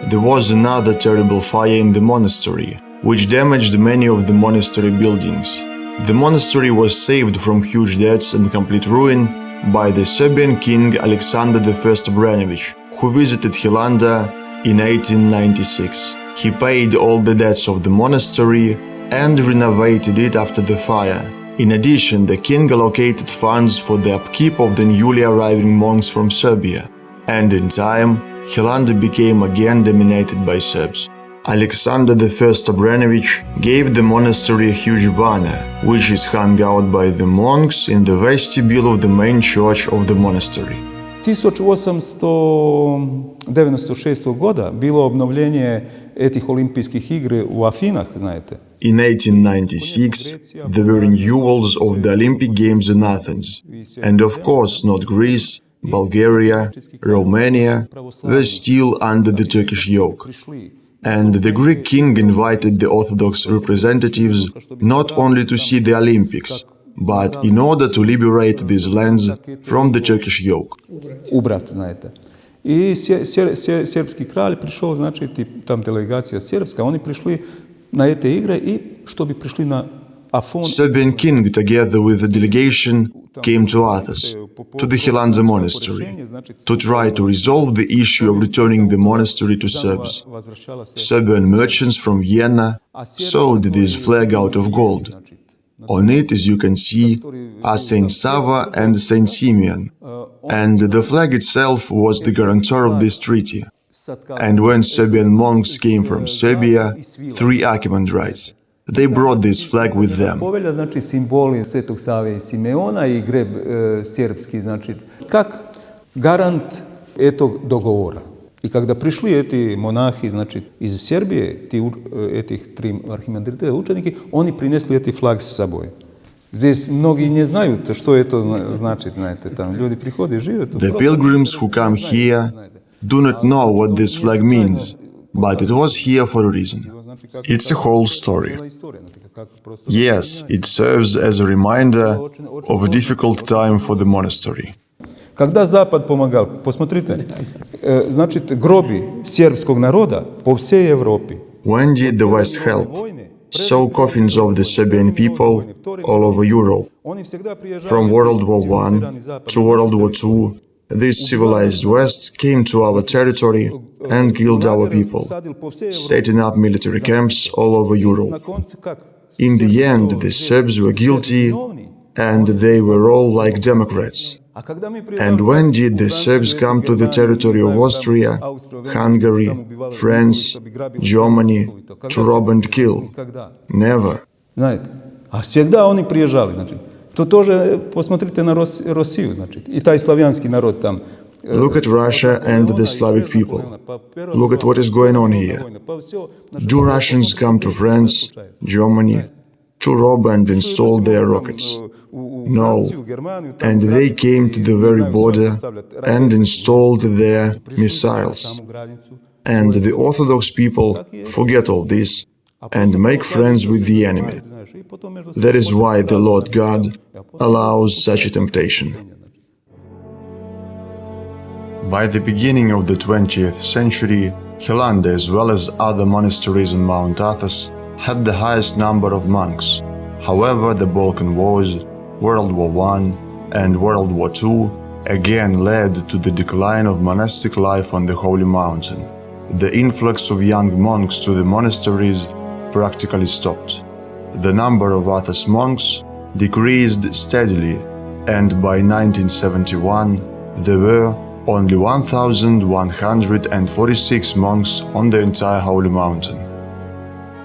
there was another terrible fire in the monastery, which damaged many of the monastery buildings. The monastery was saved from huge debts and complete ruin by the Serbian king Alexander I Obrenović, who visited Hilandar in 1896. He paid all the debts of the monastery and renovated it after the fire. In addition, the king allocated funds for the upkeep of the newly arriving monks from Serbia, and in time, Hilandar became again dominated by Serbs. Alexander I Obrenović gave the monastery a huge banner, which is hung out by the monks in the vestibule of the main church of the monastery. 1896. года bilo obnovljenje etih olimpijskih igre u Afinah, znate. In 1896, there were renewals of the Olympic Games in Athens, and of course not Greece, Bulgaria, Romania were still under the Turkish yoke. And the Greek king invited the Orthodox representatives not only to see the Olympics, but in order to liberate these lands from the Turkish yoke. Ubrat, znate. I serbski kralj prišao, znači tam delegacija serbska, oni prišli na te igre i što bi prišli na Afon. Serbian king, together with the delegation, came to Athos, to the Hilandar Monastery, to try to resolve the issue of returning the monastery to Serbs. Serbian merchants from Vienna sewed this flag out of gold. On it, as you can see, are St. Sava and St. Simeon, and the flag itself was the guarantor of this treaty. And when Serbian monks came from Serbia, 3 archimandrites, they brought this flag with them. Povelja, znači, simboli Svetog Save i Simeona i greb serbski, znači, kak garant etog dogovora. I kada prišli eti monahi, znači, iz Serbije, etih 3 arhimandrita učeniki, oni prinesli eti flag sa sobой. Здесь mnogi ne znaju što je to znači, znate, tam ljudi prihode, žive tu. The pilgrims who come here do not know what this flag means, but it was here for a reason. It's a whole story. Yes, it serves as a reminder of a difficult time for the monastery. Когда Запад помогал, посмотрите, значит, гроби сербскog народа по всей Европе. When did the West help? saw coffins of the Serbian people all over Europe. From World War I to World War II, this civilized West came to our territory and killed our people, setting up military camps all over Europe. In the end, the Serbs were guilty, and they were all like Democrats. And when did the Serbs come to the territory of Austria, Hungary, France, Germany to rob and kill? Never. А всегда они приезжали, значит. То тоже посмотрите на Россию, значит. И taj славянский народ там. Look at Russia and the Slavic people. Look at what is going on here. Do Russians come to France, Germany, to rob and install their rockets? No. And they came to the very border and installed their missiles. And the Orthodox people forget all this and make friends with the enemy. That is why the Lord God allows such a temptation. By the beginning of the 20th century, Hilandar, as well as other monasteries on Mount Athos, had the highest number of monks. However, the Balkan Wars, World War I and World War II again led to the decline of monastic life on the Holy Mountain. The influx of young monks to the monasteries practically stopped. The number of Athos monks decreased steadily, and by 1971 there were only 1,146 monks on the entire Holy Mountain.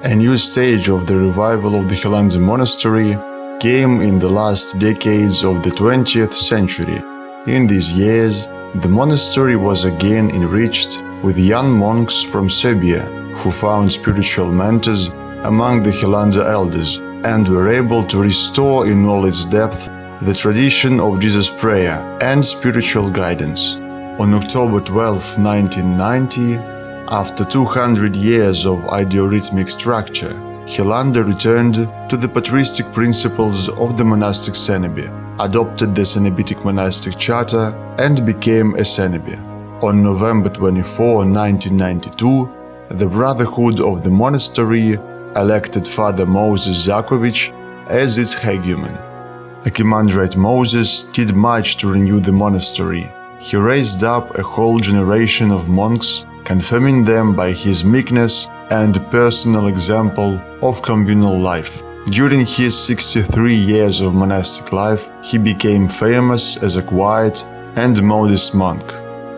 A new stage of the revival of the Hilandar Monastery came in the last decades of the 20th century. In these years, the monastery was again enriched with young monks from Serbia who found spiritual mentors among the Hilandar elders and were able to restore in all its depth the tradition of Jesus' prayer and spiritual guidance. On October 12, 1990, after 200 years of ideorhythmic structure, Hilandar returned to the patristic principles of the monastic cenobie, adopted the Cenobitic monastic charter, and became a cenobie. On November 24, 1992, the Brotherhood of the monastery elected Father Moses Zakovic as its hegumen. Archimandrite Moses did much to renew the monastery. He raised up a whole generation of monks, confirming them by his meekness and personal example of communal life. During his 63 years of monastic life, he became famous as a quiet and modest monk,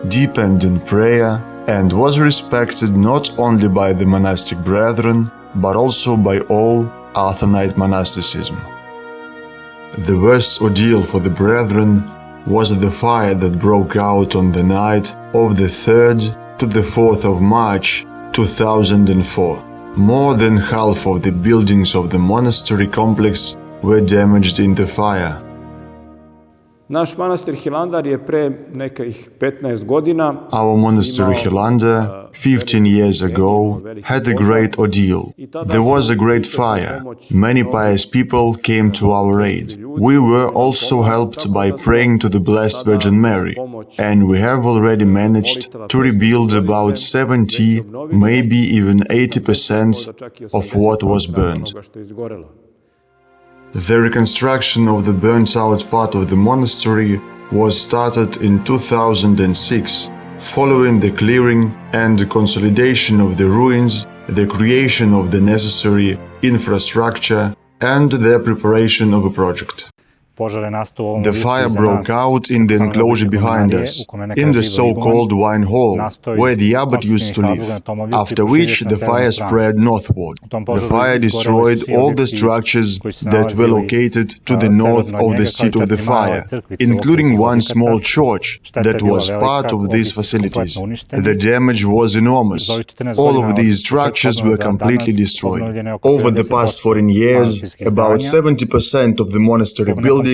deepened in prayer, and was respected not only by the monastic brethren, but also by all Athonite monasticism. The worst ordeal for the brethren was the fire that broke out on the night of the 3rd to the 4th of March 2004. More than half of the buildings of the monastery complex were damaged in the fire. Naš manastir Hilandar je pre nekih 15 godina Our monastery Hilandar, 15 years ago, had a great ordeal. There was a great fire. Many pious people came to our aid. We were also helped by praying to the Blessed Virgin Mary, and we have already managed to rebuild about 70, maybe even 80% of what was burned. The reconstruction of the burnt-out part of the monastery was started in 2006. Following the clearing and consolidation of the ruins, the creation of the necessary infrastructure, and the preparation of a project. The fire broke out in the enclosure behind us, in the so-called wine hall, where the abbot used to live, after which the fire spread northward. The fire destroyed all the structures that were located to the north of the seat of the fire, including one small church that was part of these facilities. The damage was enormous. All of these structures were completely destroyed. Over the past 14 years, about 70% of the monastery buildings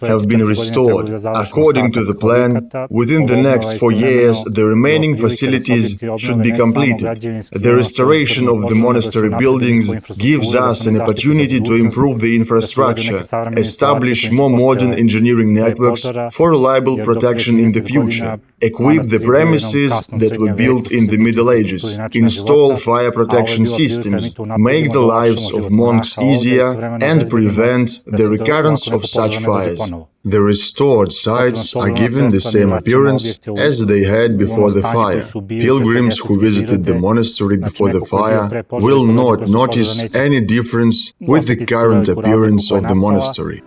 have been restored. According to the plan, within the next 4 years, the remaining facilities should be completed. The restoration of the monastery buildings gives us an opportunity to improve the infrastructure, establish more modern engineering networks for reliable protection in the future. equip the premises that were built in the Middle Ages, install fire protection systems, make the lives of monks easier, and prevent the recurrence of such fires. The restored sites are given the same appearance as they had before the fire. Pilgrims who visited the monastery before the fire will not notice any difference with the current appearance of the monastery.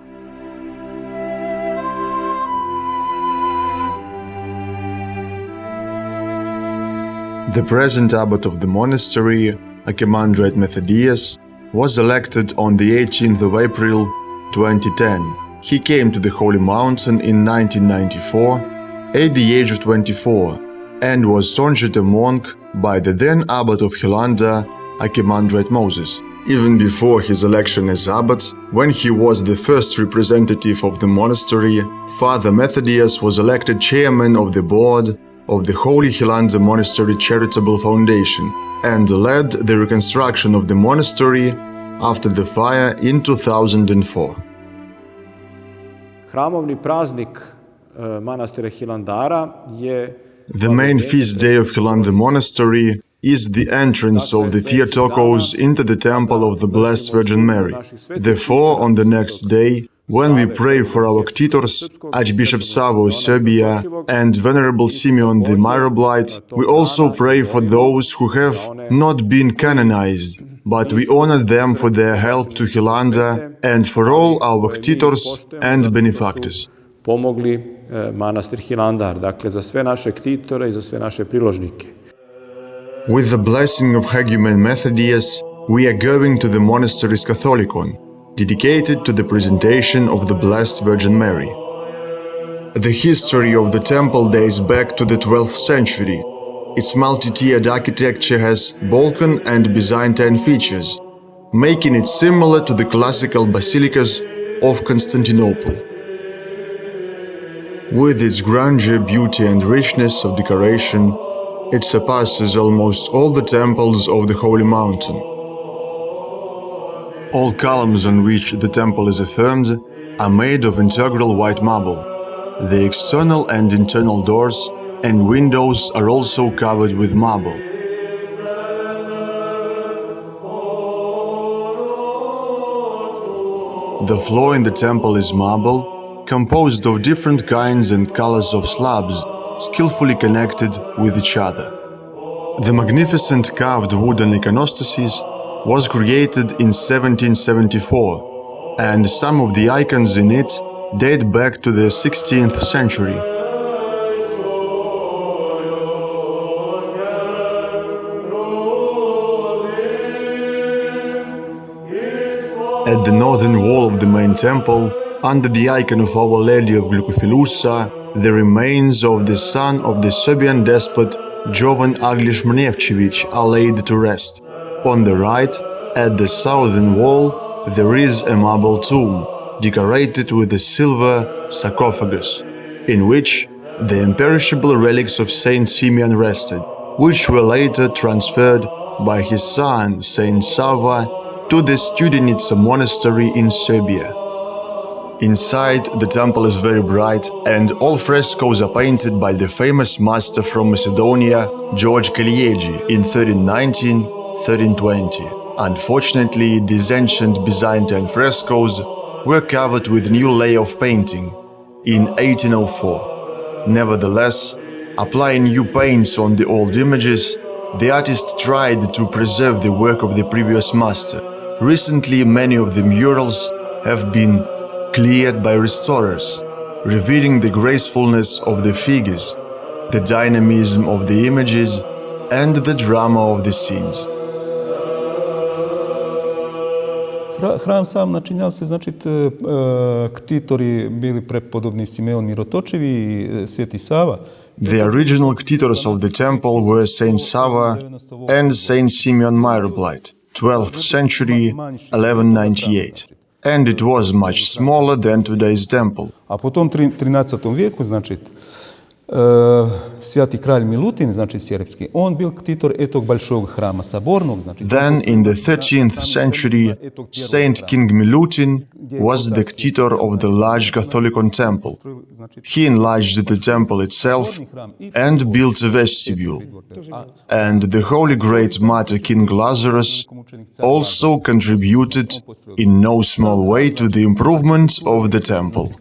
The present abbot of the monastery, Archimandrite Methodius, was elected on the 18th of April 2010. He came to the Holy Mountain in 1994 at the age of 24 and was staunchly a monk by the then abbot of Hilandar, Archimandrite Moses. Even before his election as abbot, when he was the first representative of the monastery, Father Methodius was elected chairman of the board of the Holy Hilandar Monastery Charitable Foundation and led the reconstruction of the monastery after the fire in 2004. Hramovni praznik manastira Hilandara je The main feast day of Hilandar Monastery is the entrance of the Theotokos into the temple of the Blessed Virgin Mary. Therefore, on the next day, when we pray for our ctitors, Archbishop Savo of Serbia and Venerable Simeon the Miroblite, we also pray for those who have not been canonized, but we honor them for their help to Hilandar and for all our ctitors and benefactors. Pomogli manastir Hilandar, dakle za sve naše ktitore I za sve naše priložnike. With the blessing of Hegumen Methodius, we are going to the monastery's Catholicon, dedicated to the presentation of the Blessed Virgin Mary. The history of the temple dates back to the 12th century. Its multi-tiered architecture has Balkan and Byzantine features, making it similar to the classical basilicas of Constantinople. With its grandeur, beauty and richness of decoration, it surpasses almost all the temples of the Holy Mountain. All columns on which the temple is affirmed are made of integral white marble. The external and internal doors and windows are also covered with marble. The floor in the temple is marble, composed of different kinds and colors of slabs, skillfully connected with each other. The magnificent carved wooden iconostasis was created in 1774, and some of the icons in it date back to the 16th century. At the northern wall of the main temple, under the icon of Our Lady of Glucophilusa, the remains of the son of the Serbian despot Jovan Aglish Mnevchevich are laid to rest. On the right, at the southern wall, there is a marble tomb, decorated with a silver sarcophagus, in which the imperishable relics of St Simeon rested, which were later transferred by his son St Sava to the Studenica monastery in Serbia. Inside, the temple is very bright, and all frescoes are painted by the famous master from Macedonia, George Kaliegi, in 1319-1320. Unfortunately, these ancient Byzantine frescoes were covered with new layer of painting in 1804. Nevertheless, applying new paints on the old images, the artist tried to preserve the work of the previous master. Recently, many of the murals have been cleared by restorers, revealing the gracefulness of the figures, the dynamism of the images, and the drama of the scenes. Hram sam načinjal se, znači, ktitori bili prepodobni Simeon Mirotočevi I Sveti Sava. The original ctitors of the temple were Saint Sava and Saint Simeon Miroblite, 12th century, 1198. And it was much smaller than today's temple. A po tom 13. vijeku, znači, Sveti kralj Milutin, znači serbski, on bil ktitor etog большog hrama sabornog, znači. Then, in the 13th century, Saint King Milutin was the ktitor of the large Catholic temple. He enlarged the temple itself and built a vestibule. And the Holy Great Martyr King Lazarus also contributed in no small way to the improvement of the temple.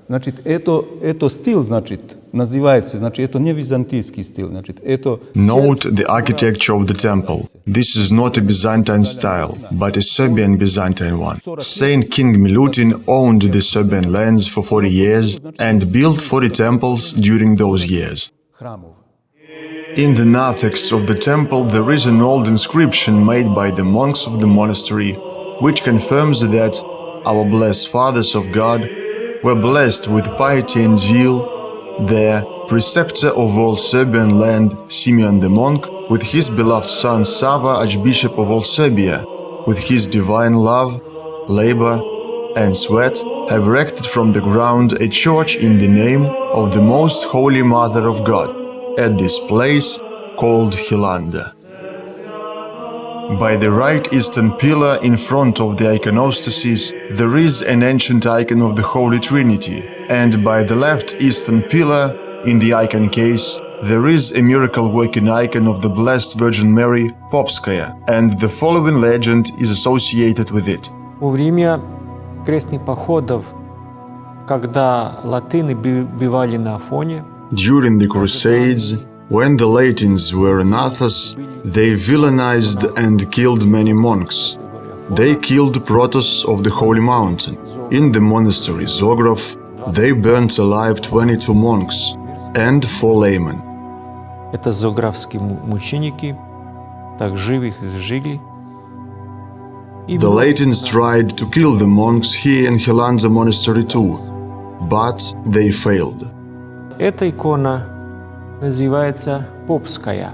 Значит, это стиль, значит, называется, значит, это не византийский стиль, значит, это... Note the architecture of the temple. This is not a Byzantine style, but a Serbian Byzantine one. Saint King Milutin owned the Serbian lands for 40 years and built 40 temples during those years. In the narthex of the temple there is an old inscription made by the monks of the monastery, which confirms that our blessed fathers of God were blessed with piety and zeal. The preceptor of all Serbian land, Simeon the monk, with his beloved son Sava, Archbishop of all Serbia, with his divine love, labor, and sweat, have erected from the ground a church in the name of the Most Holy Mother of God, at this place called Hilandar. By the right eastern pillar in front of the iconostasis there is an ancient icon of the Holy Trinity, and by the left eastern pillar in the icon case there is a miracle-working icon of the Blessed Virgin Mary, Popskaya, and the following legend is associated with it. Во время крестных походов, когда латыны бывали на Афоне, during the Crusades, when the Latins were in Athos, they villainized and killed many monks. They killed protos of the Holy Mountain. In the monastery Zograf, they burnt alive 22 monks and 4 laymen. Это зографские мученики, так живых сжигли. The Latins tried to kill the monks here in Hilandar Monastery too, but they failed. Эта икона называется Попская.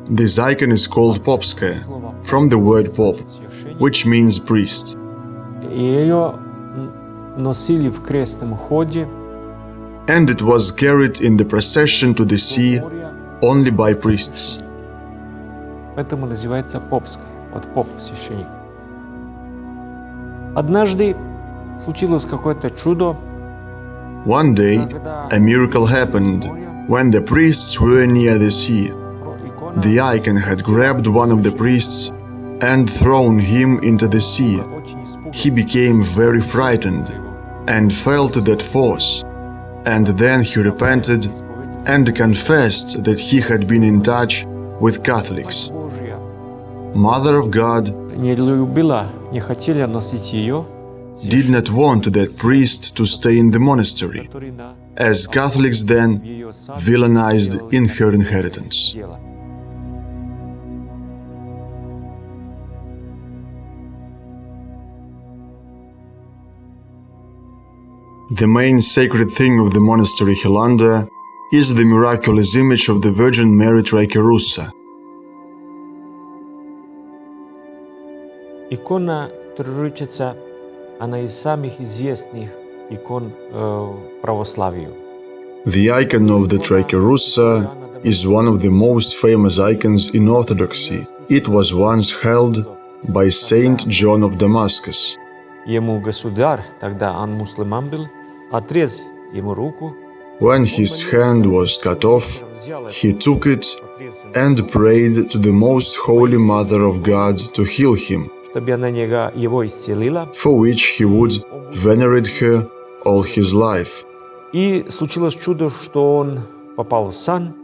This icon is called Popskaya, from the word pop, which means priest. Ее носили в крестном ходе. And it was carried in the procession to the sea only by priests. Поэтому называется Попская, от поп, священник. Однажды случилось какое-то чудо. One day, a miracle happened when the priests were near the sea. The icon had grabbed one of the priests and thrown him into the sea. He became very frightened and felt that force, and then he repented and confessed that he had been in touch with Catholics. Mother of God Не любила, не хотела носить ее. did not want that priest to stay in the monastery, as Catholics then villainized in her inheritance. The main sacred thing of the monastery Hilandar is the miraculous image of the Virgin Mary Prikliuchenii. Икона Троицыца, она из самых известных икон православия. The icon of the Prikliuchenii is one of the most famous icons in orthodoxy. It was once held by Saint John of Damascus. Ему государь, тогда он мусульман был, отрез ему руку. When his hand was cut off, he took it and prayed to the Most Holy Mother of God to heal him, Чтобы она его исцелила. for which he would venerate her all his life. И случилось чудо, что он попал в сан.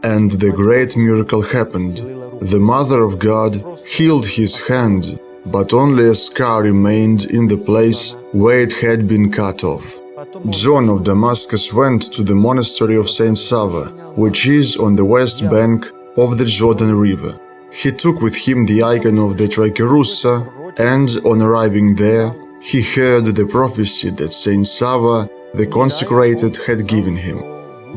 And the great miracle happened. The Mother of God healed his hand, but only a scar remained in the place where it had been cut off. John of Damascus went to the monastery of St Sava, which is on the west bank of the Jordan River. He took with him the icon of the Prikliuchenii, and on arriving there, he heard the prophecy that St Sava, the consecrated, had given him.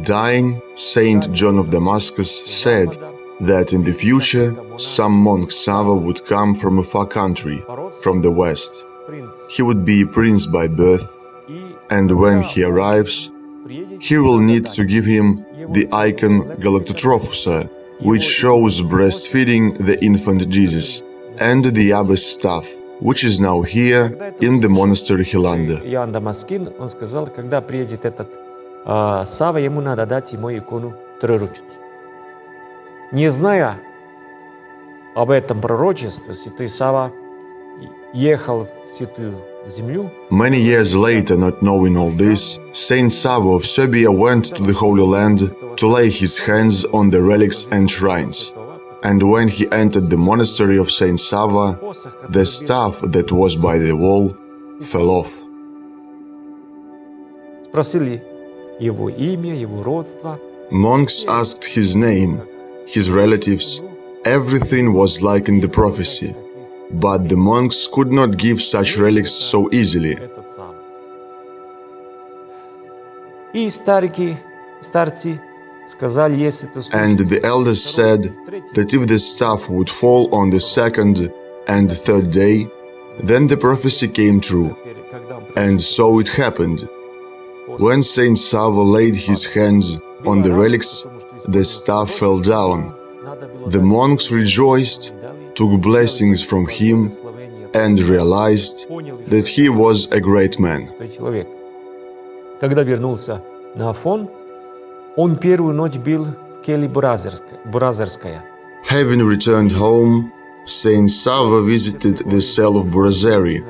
Dying, Saint John of Damascus said that in the future some monk Sava would come from a far country, from the west. He would be a prince by birth, and when he arrives, he will need to give him the icon Galactotrophusa, which shows breastfeeding the infant Jesus, and the abbess staff, which is now here in the monastery Hilandar. Иоанн Дамаскин, он сказал, когда приедет этот Сава, ему надо дать ему икону Троеручицу. Не зная об этом пророчестве, святой Сава ехал в Святую Землю. Many years later, not knowing all this, Saint Savo of Serbia went to the Holy Land to lay his hands on the relics and shrines. And when he entered the monastery of Saint Sava, the staff that was by the wall fell off. Спросили его имя, его родство. Monks asked his name, his relatives. Everything was like in the prophecy. But the monks could not give such relics so easily. И старцы сказали, если это And the elders said that if the staff would fall on the second and third day, then the prophecy came true. And so it happened. When Saint Savo laid his hands on the relics, the staff fell down. The monks rejoiced, took blessings from him, and realized that he was a great man. Когда вернулся на Афон, он первую ночь был в келье Буразерская. Having returned home, Saint Sava visited the cell of Burazeri,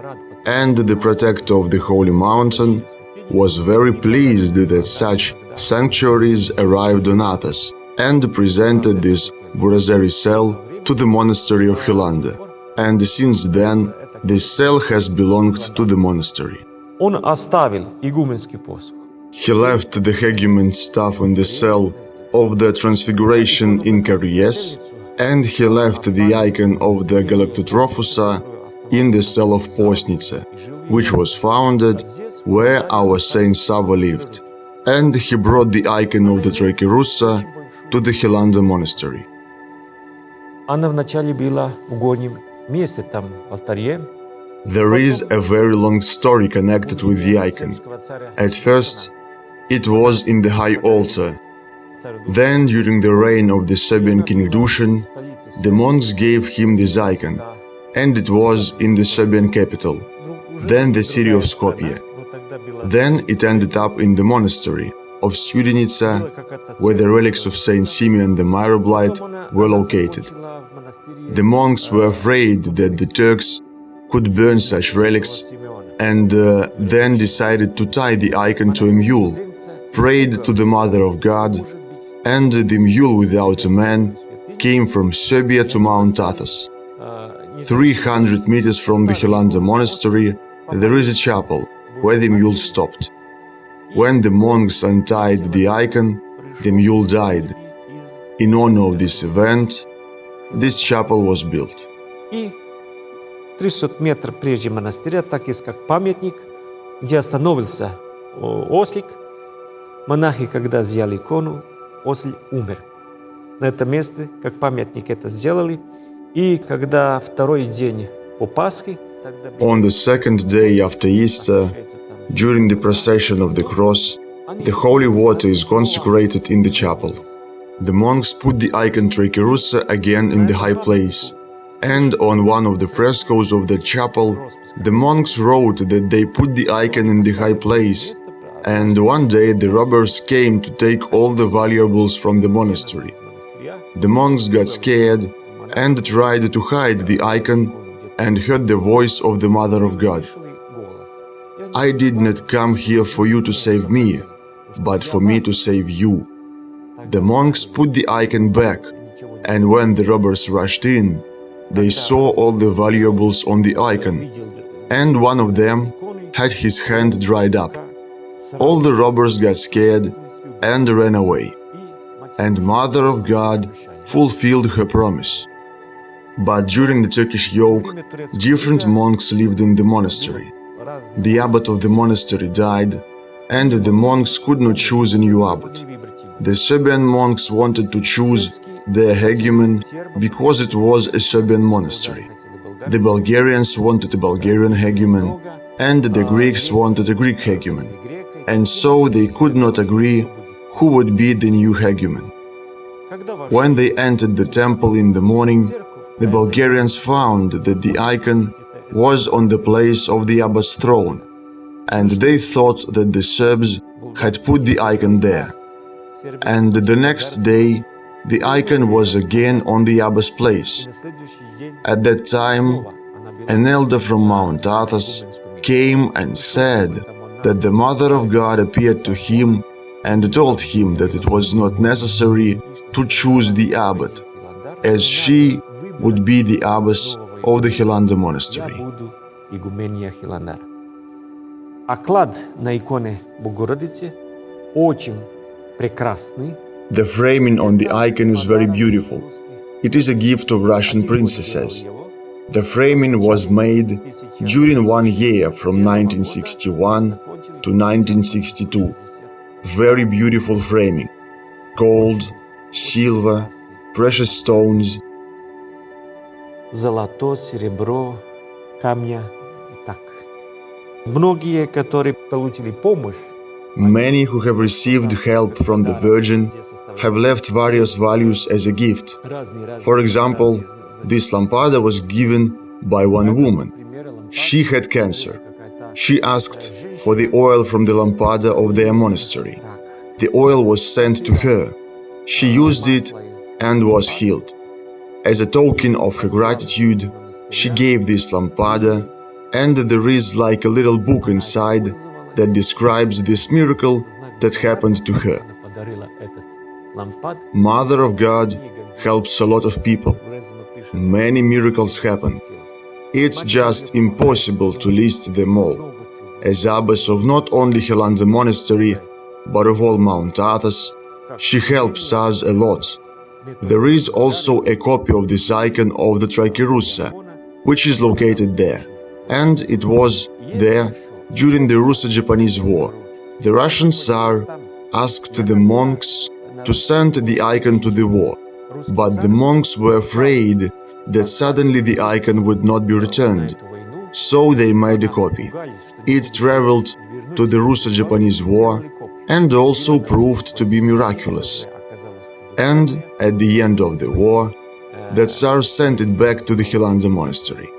and the protector of the holy mountain was very pleased that such sanctuaries arrived on Athos, and presented this Burazeri cell to the monastery of Hilandar. And since then, this cell has belonged to the monastery. Он оставил игуменский посох. He left the hegumen's staff in the cell of the Transfiguration in Karies, and he left the icon of the Galactotrophusa in the cell of Postnice, which was founded where our Saint Sava lived. And he brought the icon of the Troikirusa to the Hilandar Monastery. Она вначале была в горнем месте, там, в алтаре. There is a very long story connected with the icon. At first, it was in the high altar. Then, during the reign of the Serbian king Dušan, the monks gave him this icon, and it was in the Serbian capital, then the city of Skopje. Then it ended up in the monastery of Studenica, where the relics of St Simeon the Miroblite were located. The monks were afraid that the Turks could burn such relics, and then decided to tie the icon to a mule, prayed to the Mother of God, and the mule without a man came from Serbia to Mount Athos. 300 meters from the Hilandar Monastery, there is a chapel where the mule stopped. When the monks untied the icon, the mule died. In honor of this event, this chapel was built. И 300 метров прежде монастыря, так есть как памятник, где остановился ослик. Монахи, когда взяли икону, ослик умер. На этом месте, как памятник, это сделали. И когда второй день по Пасхе, On the second day after Easter, during the procession of the cross, the holy water is consecrated in the chapel. The monks put the icon Troikirusa again in the high place, and on one of the frescoes of the chapel, the monks wrote that they put the icon in the high place, and one day the robbers came to take all the valuables from the monastery. The monks got scared and tried to hide the icon, and heard the voice of the Mother of God. I did not come here for you to save me, but for me to save you. The monks put the icon back, and when the robbers rushed in, they saw all the valuables on the icon, and one of them had his hand dried up. All the robbers got scared and ran away, and Mother of God fulfilled her promise. But during the Turkish yoke, different monks lived in the monastery. The abbot of the monastery died, and the monks could not choose a new abbot. The Serbian monks wanted to choose their hegumen because it was a Serbian monastery. The Bulgarians wanted a Bulgarian hegumen, and the Greeks wanted a Greek hegumen. and so they could not agree who would be the new hegumen. When they entered the temple in the morning, the Bulgarians found that the icon was on the place of the abbot's throne, and they thought that the Serbs had put the icon there. And the next day, the icon was again on the abbot's place. At that time, an elder from Mount Athos came and said that the Mother of God appeared to him and told him that it was not necessary to choose the abbot, as she would be the abbess of the Hilandar Monastery. Оклад на иконе Богородицы очень прекрасный. The framing on the icon is very beautiful. It is a gift of Russian princesses. The framing was made during 1 year from 1961 to 1962. Very beautiful framing. Gold, silver, precious stones. Золото, серебро, камня. Так. Многие, которые получили помощь, Many who have received help from the Virgin have left various values as a gift. For example, this lampada was given by one woman. She had cancer. She asked for the oil from the lampada of their monastery. The oil was sent to her. She used it and was healed. As a token of her gratitude, she gave this lampada, and there is like a little book inside that describes this miracle that happened to her. Mother of God helps a lot of people. Many miracles happen. It's just impossible to list them all. As abbess of not only Hilandar Monastery, but of all Mount Athos, she helps us a lot. There is also a copy of this icon of the Trikerusa, which is located there, and it was there during the Russo-Japanese War. The Russian Tsar asked the monks to send the icon to the war, but the monks were afraid that suddenly the icon would not be returned, so they made a copy. It traveled to the Russo-Japanese War and also proved to be miraculous. And at the end of the war, the Tsar sent it back to the Hilandar Monastery.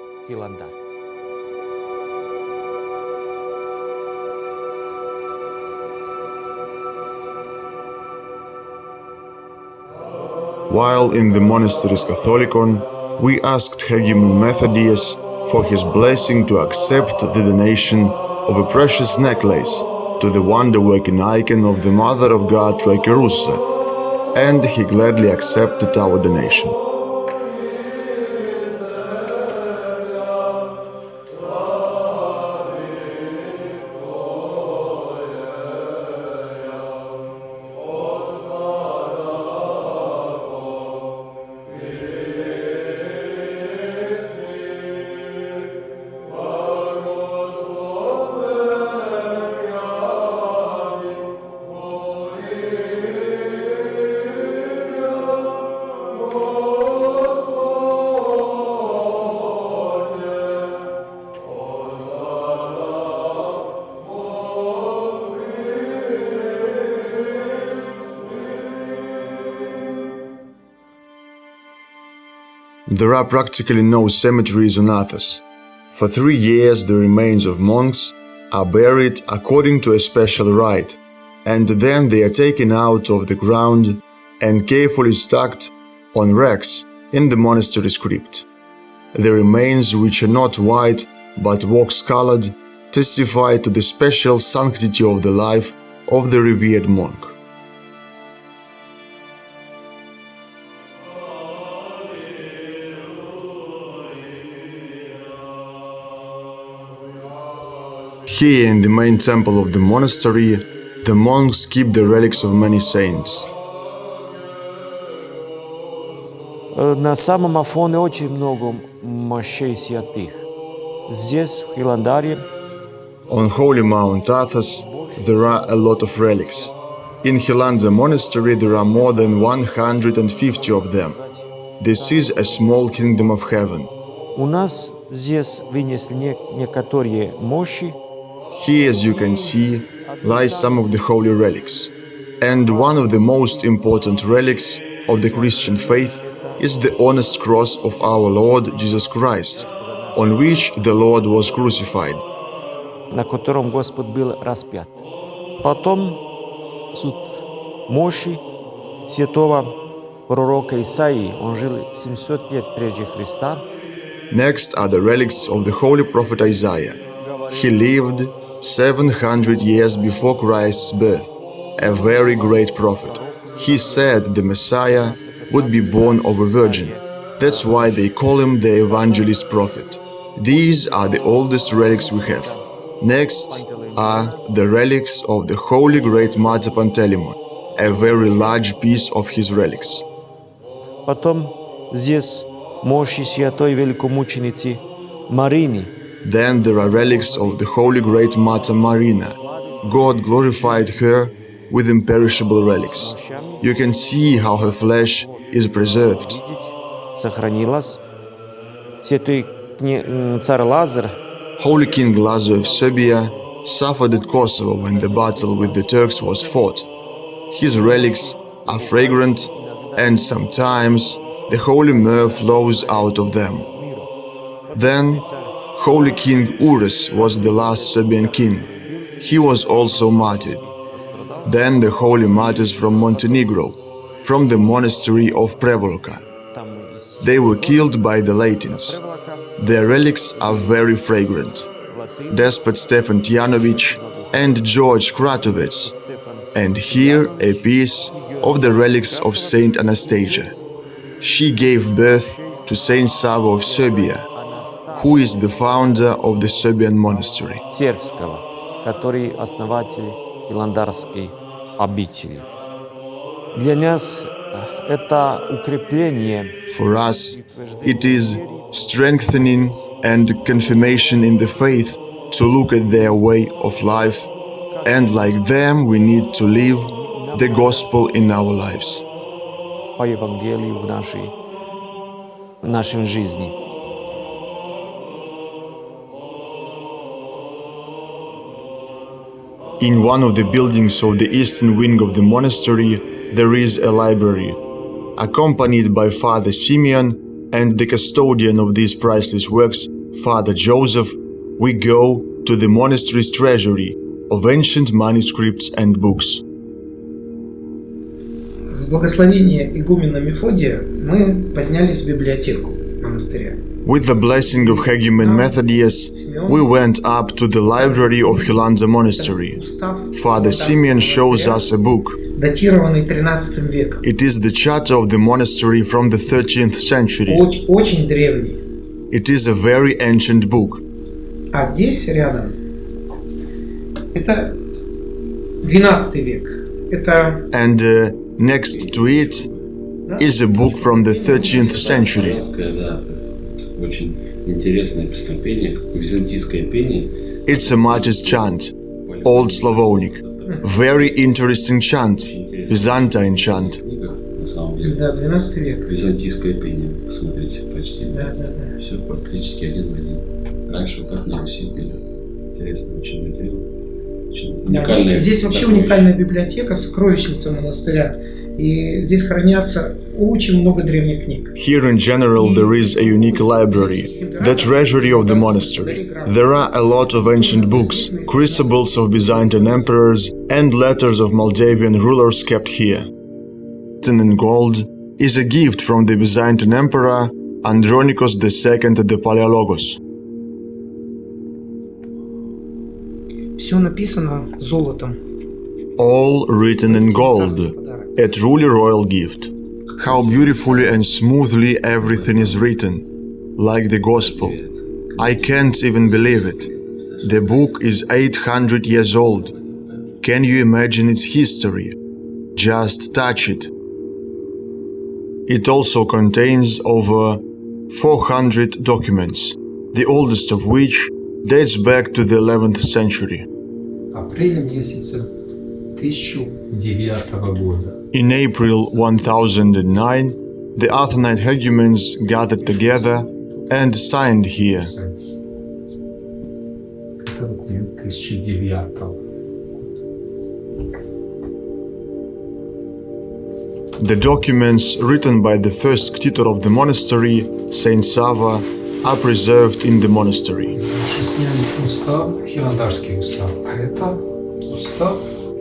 While in the monastery's Catholicon, we asked Hegumen Methodius for his blessing to accept the donation of a precious necklace to the wonder-working icon of the Mother of God Trikerusa, and he gladly accepted our donation. There are practically no cemeteries on Athos. For 3 years the remains of monks are buried according to a special rite, and then they are taken out of the ground and carefully stacked on racks in the monastery's crypt. The remains, which are not white but wax-colored, testify to the special sanctity of the life of the revered monk. Here in the main temple of the monastery, the monks keep the relics of many saints. На самом Афоне очень много мощей святых. Здесь, в Хиландаре, On holy Mount Athos, there are a lot of relics. In Hilandar Monastery there are more than 150 of them. This is a small kingdom of heaven. у нас здесь вынесли некоторые мощи. Here, as you can see, lie some of the holy relics. And one of the most important relics of the Christian faith is the honest cross of our Lord Jesus Christ, on which the Lord was crucified. на котором Господь был распят. Потом суд мощи святого пророка Исаии, он жил 700 лет прежде Христа. Next are the relics of the holy prophet Isaiah. He lived 700 years before Christ's birth, a very great prophet. He said the Messiah would be born of a virgin. That's why they call him the evangelist prophet. These are the oldest relics we have. Next are the relics of the holy great Martyr Panteleimon, a very large piece of his relics. Потом здесь мощи святой великомученицы Марины. Then there are relics of the holy great Martyr Marina. God glorified her with imperishable relics. You can see how her flesh is preserved. Сохранилась. Святой царь Лазарь. Holy King Lazar of Serbia suffered at Kosovo when the battle with the Turks was fought. His relics are fragrant, and sometimes the holy myrrh flows out of them. Then, Holy King Oros was the last Serbian king. He was also martyred. Then the holy martyrs from Montenegro, from the monastery of Prikliuchenii. They were killed by the Latins. Their relics are very fragrant. Despot Stefan Tijanović and George Kratovec. And here a piece of the relics of Saint Anastasia. She gave birth to Saint Sava of Serbia, who is the founder of the Serbian monastery. Сербского, который основатель Хиландарской обители. Для нас это укрепление. For us, it is strengthening and confirmation in the faith to look at their way of life, and like them we need to live the gospel in our lives. По Евангелию в нашей жизни. In one of the buildings of the eastern wing of the monastery, there is a library. Accompanied by Father Simeon and the custodian of these priceless works, Father Joseph, we go to the monastery's treasury of ancient manuscripts and books. С благословения игумена Мефодия мы поднялись в библиотеку монастыря. With the blessing of Hegumen Methodius, we went up to the library of Hilandar Monastery. Father Simeon shows us a book. Датированный XIII веком. It is the charter of the monastery from the 13th century. Очень древний. It is a very ancient book. А здесь рядом это XII век. Это And next to it is a book from the 13th century. Очень интересное песнопение, византийское пение. It's a martyr's chant, Old Slavonic. Very interesting chant, Byzantine chant. Да, 12 век. Византийское пение, посмотрите, почти. Да. Все практически один в один. Раньше как на Руси были. Интересно, очень материал. Да, здесь вообще уникальная библиотека, сокровищница монастыря. И здесь хранятся очень много древних книг. Here in general there is a unique library, the treasury of the monastery. There are a lot of ancient books, crucibles of Byzantine emperors and letters of Moldavian rulers kept here. Written in gold is a gift from the Byzantine emperor Andronikos II the Palaiologos. Все написано золотом. All written in gold, a truly royal gift. How beautifully and smoothly everything is written, like the Gospel. I can't even believe it. The book is 800 years old. Can you imagine its history? Just touch it. It also contains over 400 documents, the oldest of which dates back to the 11th century. Апреля месяца 1009 года. In April 1009, the Athonite Hegumens gathered together and signed here. Это документ 1009. The documents written by the first cathedral of the monastery, St Sava, are preserved in the monastery. Устав, Хиландарский устав, а это устав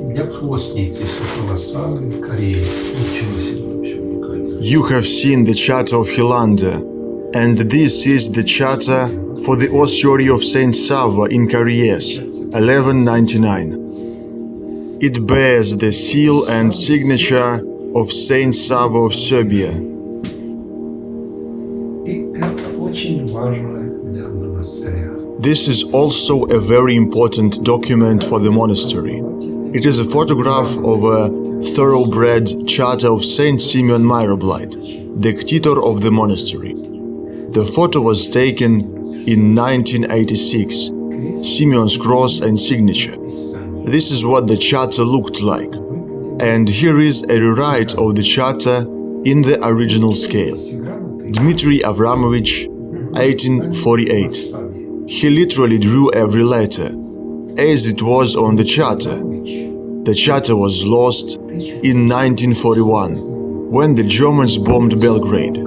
для хвостницы святого Савы в Корее. Ничего себе вообще уникально. You have seen the charter of Hilandar, and this is the charter for the ossuary of St Sava in Caries, 1199. It bears the seal and signature of St Sava of Serbia. И это очень важно для монастыря. This is also a very important document for the monastery. It is a photograph of a thoroughbred charter of St Simeon Myroblite, the cathedral of the monastery. The photo was taken in 1986, Simeon's cross and signature. This is what the charter looked like. And here is a rewrite of the charter in the original scale. Dmitry Avramovich, 1848. He literally drew every letter, as it was on the charter. The charter was lost in 1941, when the Germans bombed Belgrade.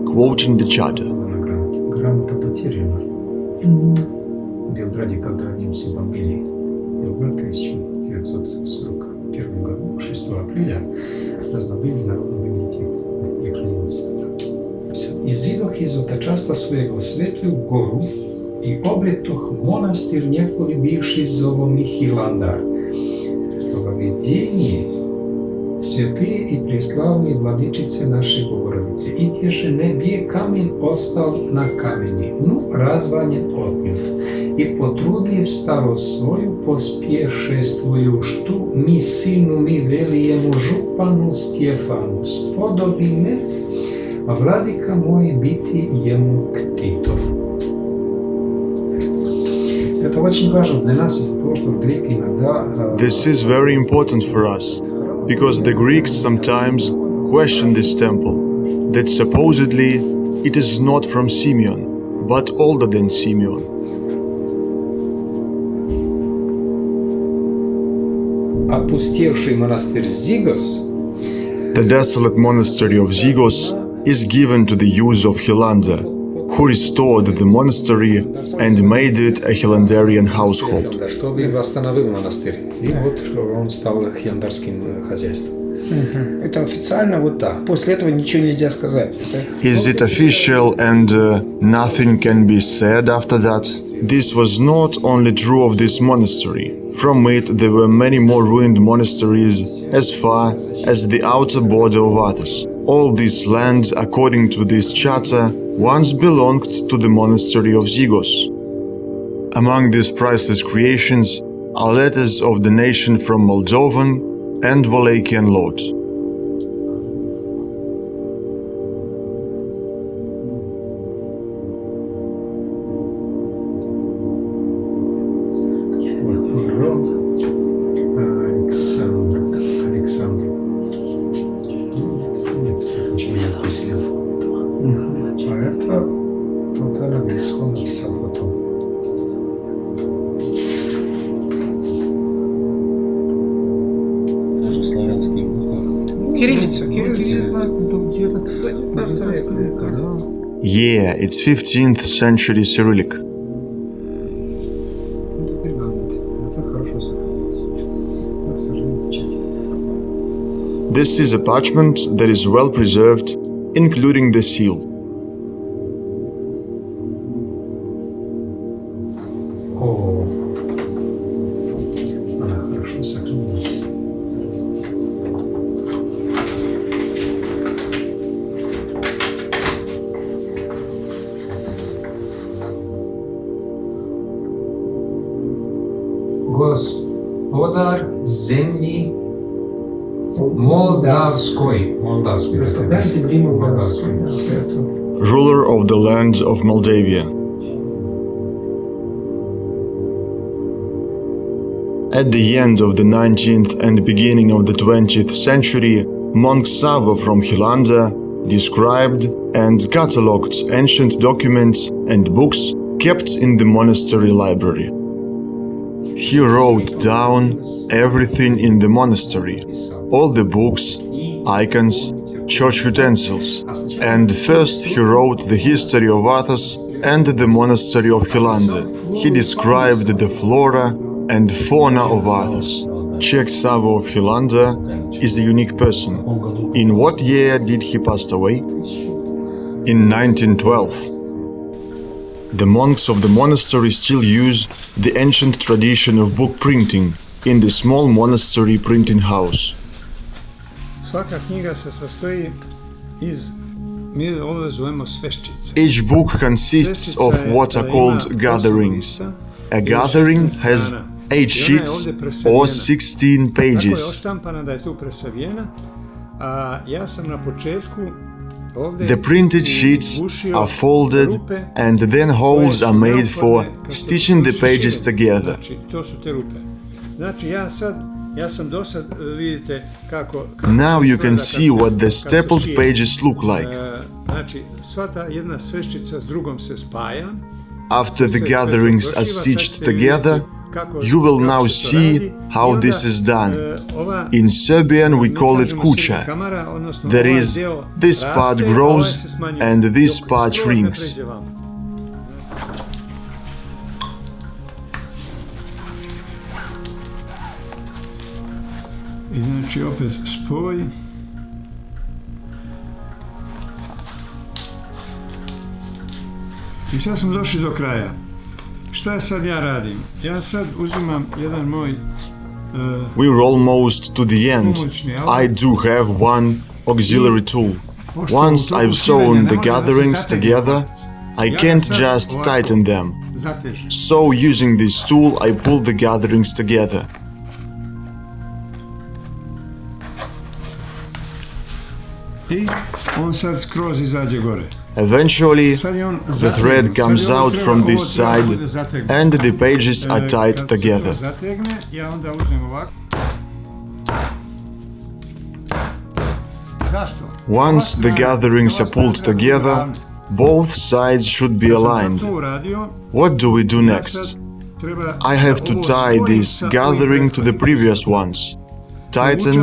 Quoting the charter. Грамота потеряна. В Белграде, когда немцы бомбили Белград в 1941 году, 6 апреля, разбомбили народную библиотеку и хранилось. Изидох из отачаста своего светлую гору и обретох монастырь неколи бивший зовом Хиландар. Во видении святые и преславные владычицы нашей Богородицы, и те же не бе камень остал на камени, развален отмет. И по труде в старость свою поспешествую, что ми сыну ми велиему жупану Стефану, сподобиме, а владика мой бити ему ктитов. Это очень важно для нас из-за того, что греки иногда... This is very important for us, because the Greeks sometimes question this temple, that supposedly it is not from Simeon, but older than Simeon. Опустевший монастырь Зигос, The desolate monastery of Zigos is given to the use of Hilandar, who restored the monastery and made it a Hilandarian household. Что восстановил монастырь. И вот он стал хиландарским хозяйством. Это официально, вот так. После этого ничего нельзя сказать. Is it official and nothing can be said after that? This was not only true of this monastery. From it there were many more ruined monasteries as far as the outer border of Athos. All this land, according to this charter, once belonged to the monastery of Zigos. Among these priceless creations are letters of donation from Moldovan and Wallachian lords. Yeah, it's 15th century Cyrillic. This is a parchment that is well preserved, including the seal. Господар земли Молдавской. Ruler of the land of Moldavia. At the end of the 19th and beginning of the 20th century, monk Sava from Hilandar described and catalogued ancient documents and books kept in the monastery library. He wrote down everything in the monastery, all the books, icons, church utensils, and first he wrote the history of Athos and the monastery of Hilandar. He described the flora and fauna of Athos. Czech Savo of Hilandar is a unique person. In what year did he pass away? In 1912. The monks of the monastery still use the ancient tradition of book printing in the small monastery printing house. Svaka knjiga se sastoji iz, mi ovo zovemo sveščice. Each book consists of what are called gatherings. A gathering has 8 sheets or 16 pages. Oštampana da je tu presavijena, a ja sam na početku The printed sheets are folded and then holes are made for stitching the pages together. Now you can see what the stapled pages look like. After the gatherings are stitched together, you will now see how this is done. In Serbian we call it kuća. That is, this part grows and this part shrinks. I znači opet spoj. I sad smo došli do kraja. Šta sad ja radim? Ja sad uzimam jedan moj We're almost to the end. I do have one auxiliary tool. Once I've sewn the gatherings together, I can't just tighten them. So using this tool, I pull the gatherings together. I on sad skroz izađe gore. Eventually, the thread comes out from this side and the pages are tied together. Once the gatherings are pulled together, both sides should be aligned. What do we do next? I have to tie this gathering to the previous ones, tighten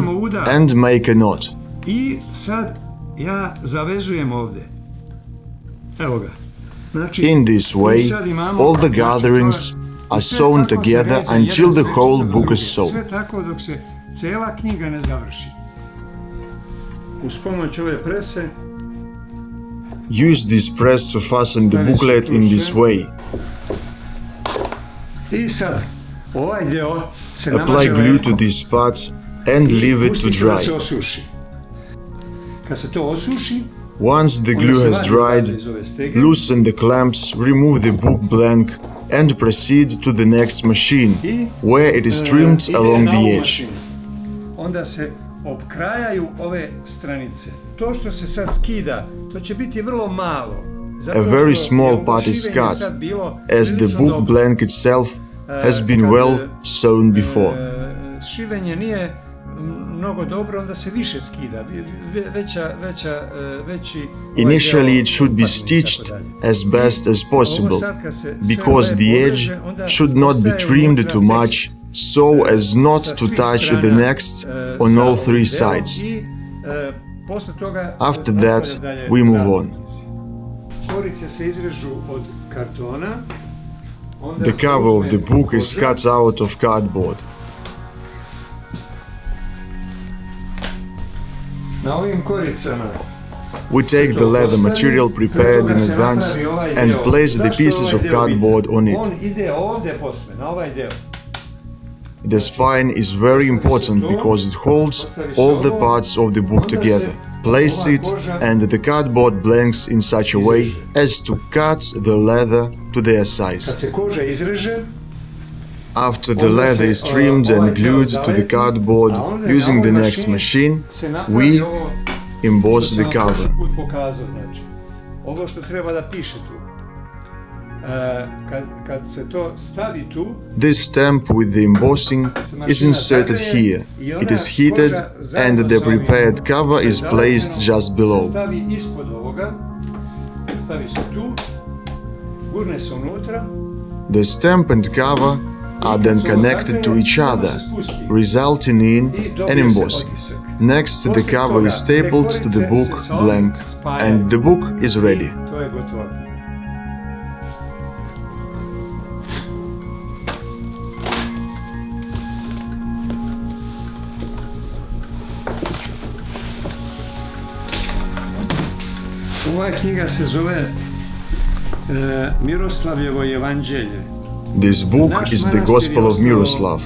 and make a knot. I sad ja zavezujem ovde. Evo ga. In this way, all the gatherings are sewn together until the whole book is sewn. Sve tako dok se cela knjiga ne završi. Uz pomoć ove prese use this press to fasten the booklet in this way. I sad ovaj deo se apply glue to these spots and leave it to dry. Kad se to osuši, once the glue has dried, loosen the clamps, remove the book blank and proceed to the next machine, where it is trimmed along the edge. Onda se opkrajaju ove stranice. To što se sad skida, to će biti vrlo malo. A very small part is cut, as the book blank itself has been well sewn before. Šivenje nije mnogo dobro, onda se više skida, veći... Initially it should be stitched as best as possible, because the edge should not be trimmed too much, so as not to touch the next on all three sides. After that, we move on. The cover of the book is cut out of cardboard. We take the leather material prepared in advance and place the pieces of cardboard on it. The spine is very important because it holds all the parts of the book together. Place it and the cardboard blanks in such a way as to cut the leather to their size. After the leather is trimmed and glued to the cardboard using the next machine, we emboss the cover. This stamp with the embossing is inserted here. It is heated and the prepared cover is placed just below. The stamp and cover are then connected to each other, resulting in an embossing. Next, the cover is stapled to the book blank, and the book is ready. To je gotova knjiga. Ova knjiga se zove Miroslavljevo evanđelje. This book is the Gospel of Miroslav.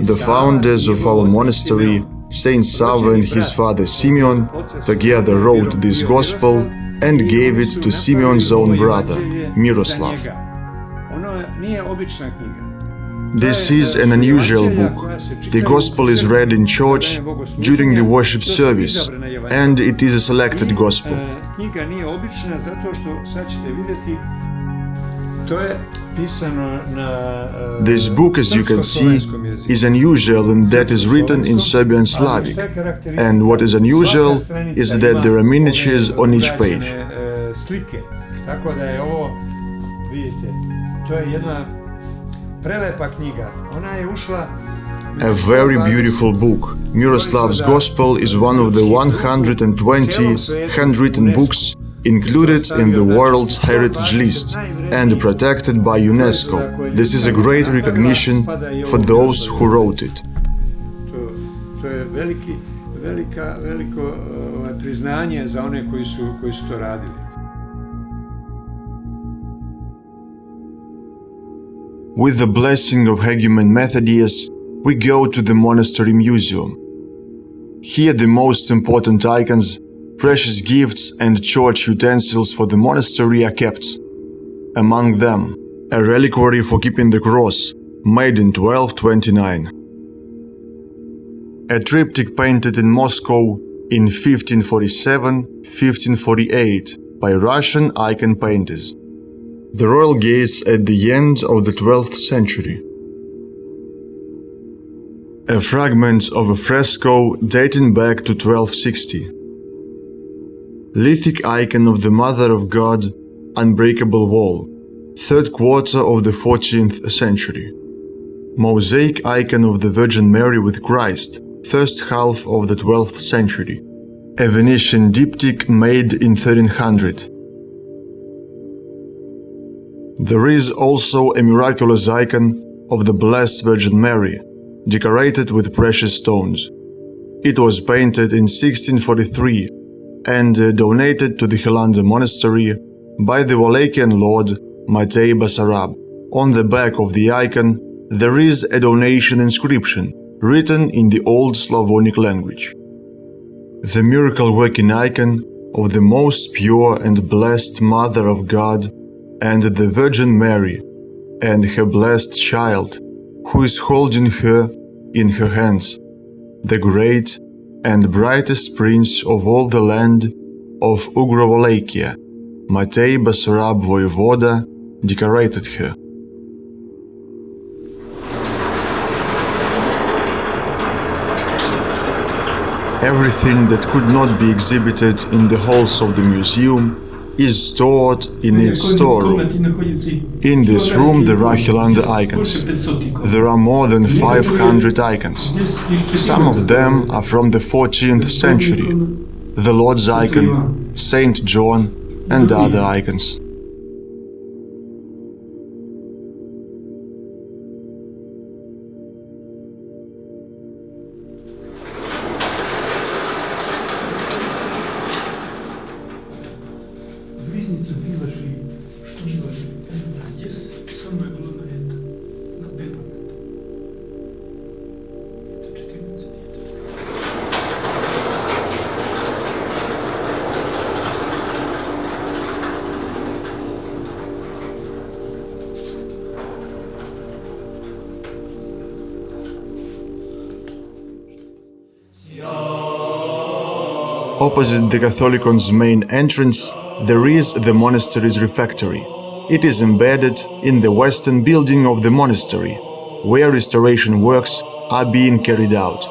The founders of our monastery, St Sava and his father Simeon, together wrote this Gospel and gave it to Simeon's own brother, Miroslav. This is an unusual book. The Gospel is read in church during the worship service, and it is a selected Gospel. Knjiga nije obična zato što, sad ćete vidjeti, to je pisano na This book, as you can see, is unusual in that it is written in Serbian Slavic, and what is unusual is that there are miniatures on each page. Slike, tako da je ovo, vidite, to je jedna prelepa knjiga. Ona je ušla. A very beautiful book. Miroslav's Gospel is one of the 120 handwritten books included in the World Heritage List and protected by UNESCO. This is a great recognition for those who wrote it. To je veliko priznanje za one koji su to radili. With the blessing of Hegumen Methodius, we go to the monastery museum. Here the most important icons, precious gifts and church utensils for the monastery are kept. Among them, a reliquary for keeping the cross, made in 1229. A triptych painted in Moscow in 1547-1548 by Russian icon painters. The royal gates at the end of the 12th century. A fragment of a fresco dating back to 1260. Lithic icon of the Mother of God, Unbreakable Wall, 3rd quarter of the 14th century. Mosaic icon of the Virgin Mary with Christ, 1st half of the 12th century. A Venetian diptych made in 1300. There is also a miraculous icon of the Blessed Virgin Mary, decorated with precious stones. It was painted in 1643 and donated to the Hilandar Monastery by the Wallachian Lord Matei Basarab. On the back of the icon, there is a donation inscription written in the Old Slavonic language. The miracle-working icon of the most pure and blessed Mother of God and the Virgin Mary and her blessed child, who is holding her in her hands, the great and brightest prince of all the land of Ugro-Wallachia, Matei Basarab Voivoda, decorated her. Everything that could not be exhibited in the halls of the museum is stored in its storeroom. In this room there are Hilandar icons. There are more than 500 icons. Some of them are from the 14th century. The Lord's icon, Saint John, and other icons. Opposite the Catholicon's main entrance, there is the monastery's refectory. It is embedded in the western building of the monastery, where restoration works are being carried out.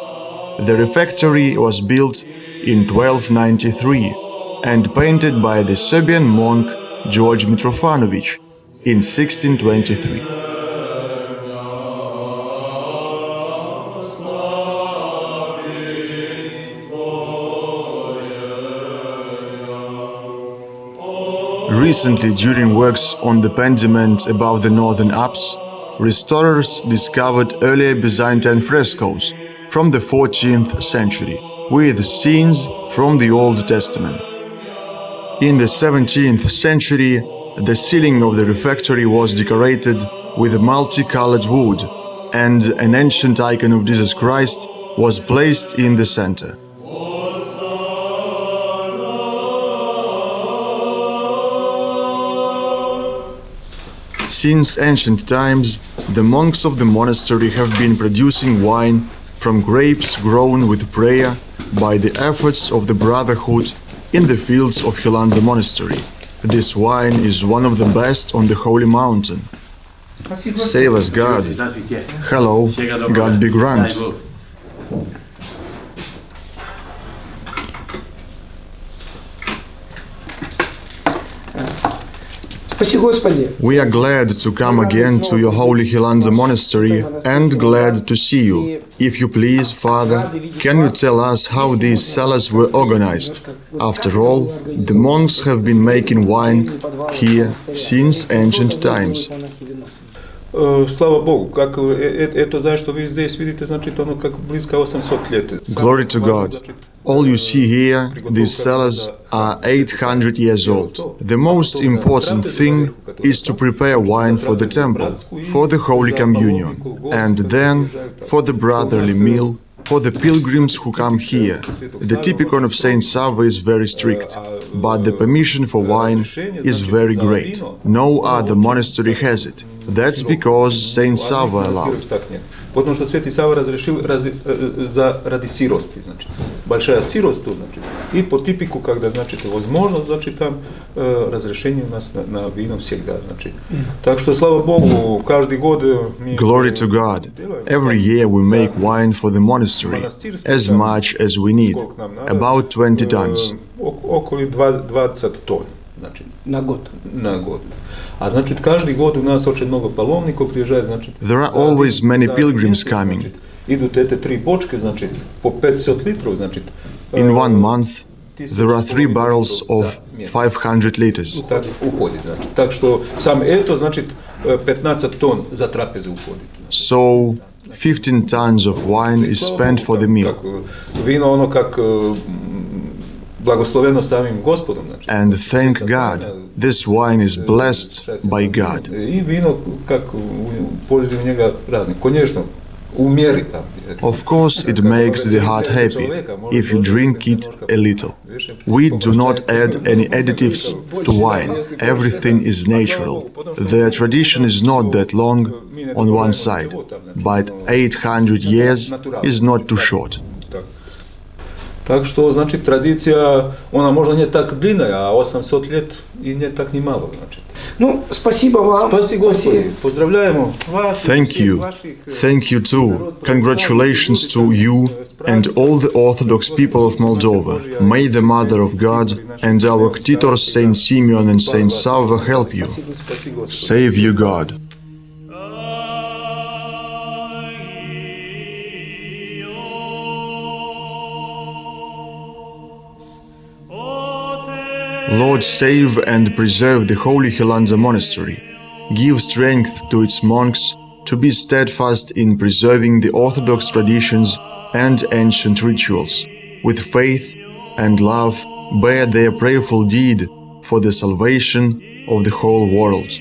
The refectory was built in 1293 and painted by the Serbian monk George Mitrofanovic in 1623. Recently, during works on the pediment above the northern apse, restorers discovered earlier Byzantine frescoes from the 14th century with scenes from the Old Testament. In the 17th century, the ceiling of the refectory was decorated with multicolored wood, and an ancient icon of Jesus Christ was placed in the center. Since ancient times, the monks of the monastery have been producing wine from grapes grown with prayer by the efforts of the Brotherhood in the fields of Hilandar Monastery. This wine is one of the best on the Holy Mountain. Save us, God. Hello, God be grant. We are glad to come again to your holy Hilandar Monastery and glad to see you. If you please, Father, can you tell us how these cellars were organized? After all, the monks have been making wine here since ancient times. Слава Богу, как это, знаешь, что вы здесь видите, значит, оно как близко 800 лет. Glory to God. All you see here, these cellars, are 800 years old. The most important thing is to prepare wine for the temple, for the Holy Communion, and then for the brotherly meal, for the pilgrims who come here. The typicon of Saint Sava is very strict, but the permission for wine is very great. No other monastery has it. That's because Saint Sava allowed. Потому что Святый Сава разрешил ради сирости, значит, большая сирость тут, значит, и по типику, когда, значит, возможность, значит, там разрешение у нас на вино всегда, значит. Так что, слава Богу, каждый год мы... Glory to God. Every year we make wine for the monastery, as much as we need, about 20 tons. Около 20 тонн, значит. На год. На год. А значит, каждый год у нас очень много паломников приезжает, значит. There are always many pilgrims coming. Идут эти 3 бочки, значит, по 500 литров, значит. In 1 month, there are 3 barrels of 500 liters. Так уходит, значит. Так что сам это, значит, 15 тонн за трапезу уходит. So, 15 tons of wine is spent for the meal. Вино, оно как благословено самим Господом, значит. And thank God, this wine is blessed by God. И вино, как пользы у него разные. Конечно, умерить там. Of course, it makes the heart happy if you drink it a little. We do not add any additives to wine. Everything is natural. The tradition is not that long on one side, but 800 years is not too short. Так что, значит, традиция, она, может, не так длинная, а 800 лет и не так немало, значит. Ну, спасибо вам. Спасибо, Господи. Поздравляем вас. Thank you. Thank you too. Congratulations to you and all the Orthodox people of Moldova. May the Mother of God and our Ktitors St Simeon and St Sava help you. Save you, God. Lord, save and preserve the Holy Hilandar Monastery. Give strength to its monks to be steadfast in preserving the orthodox traditions and ancient rituals. With faith and love, bear their prayerful deed for the salvation of the whole world,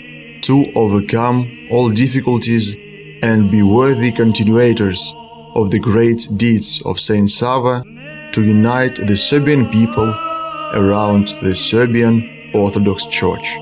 to overcome all difficulties and be worthy continuators of the great deeds of Saint Sava, to unite the Serbian people around the Serbian Orthodox Church.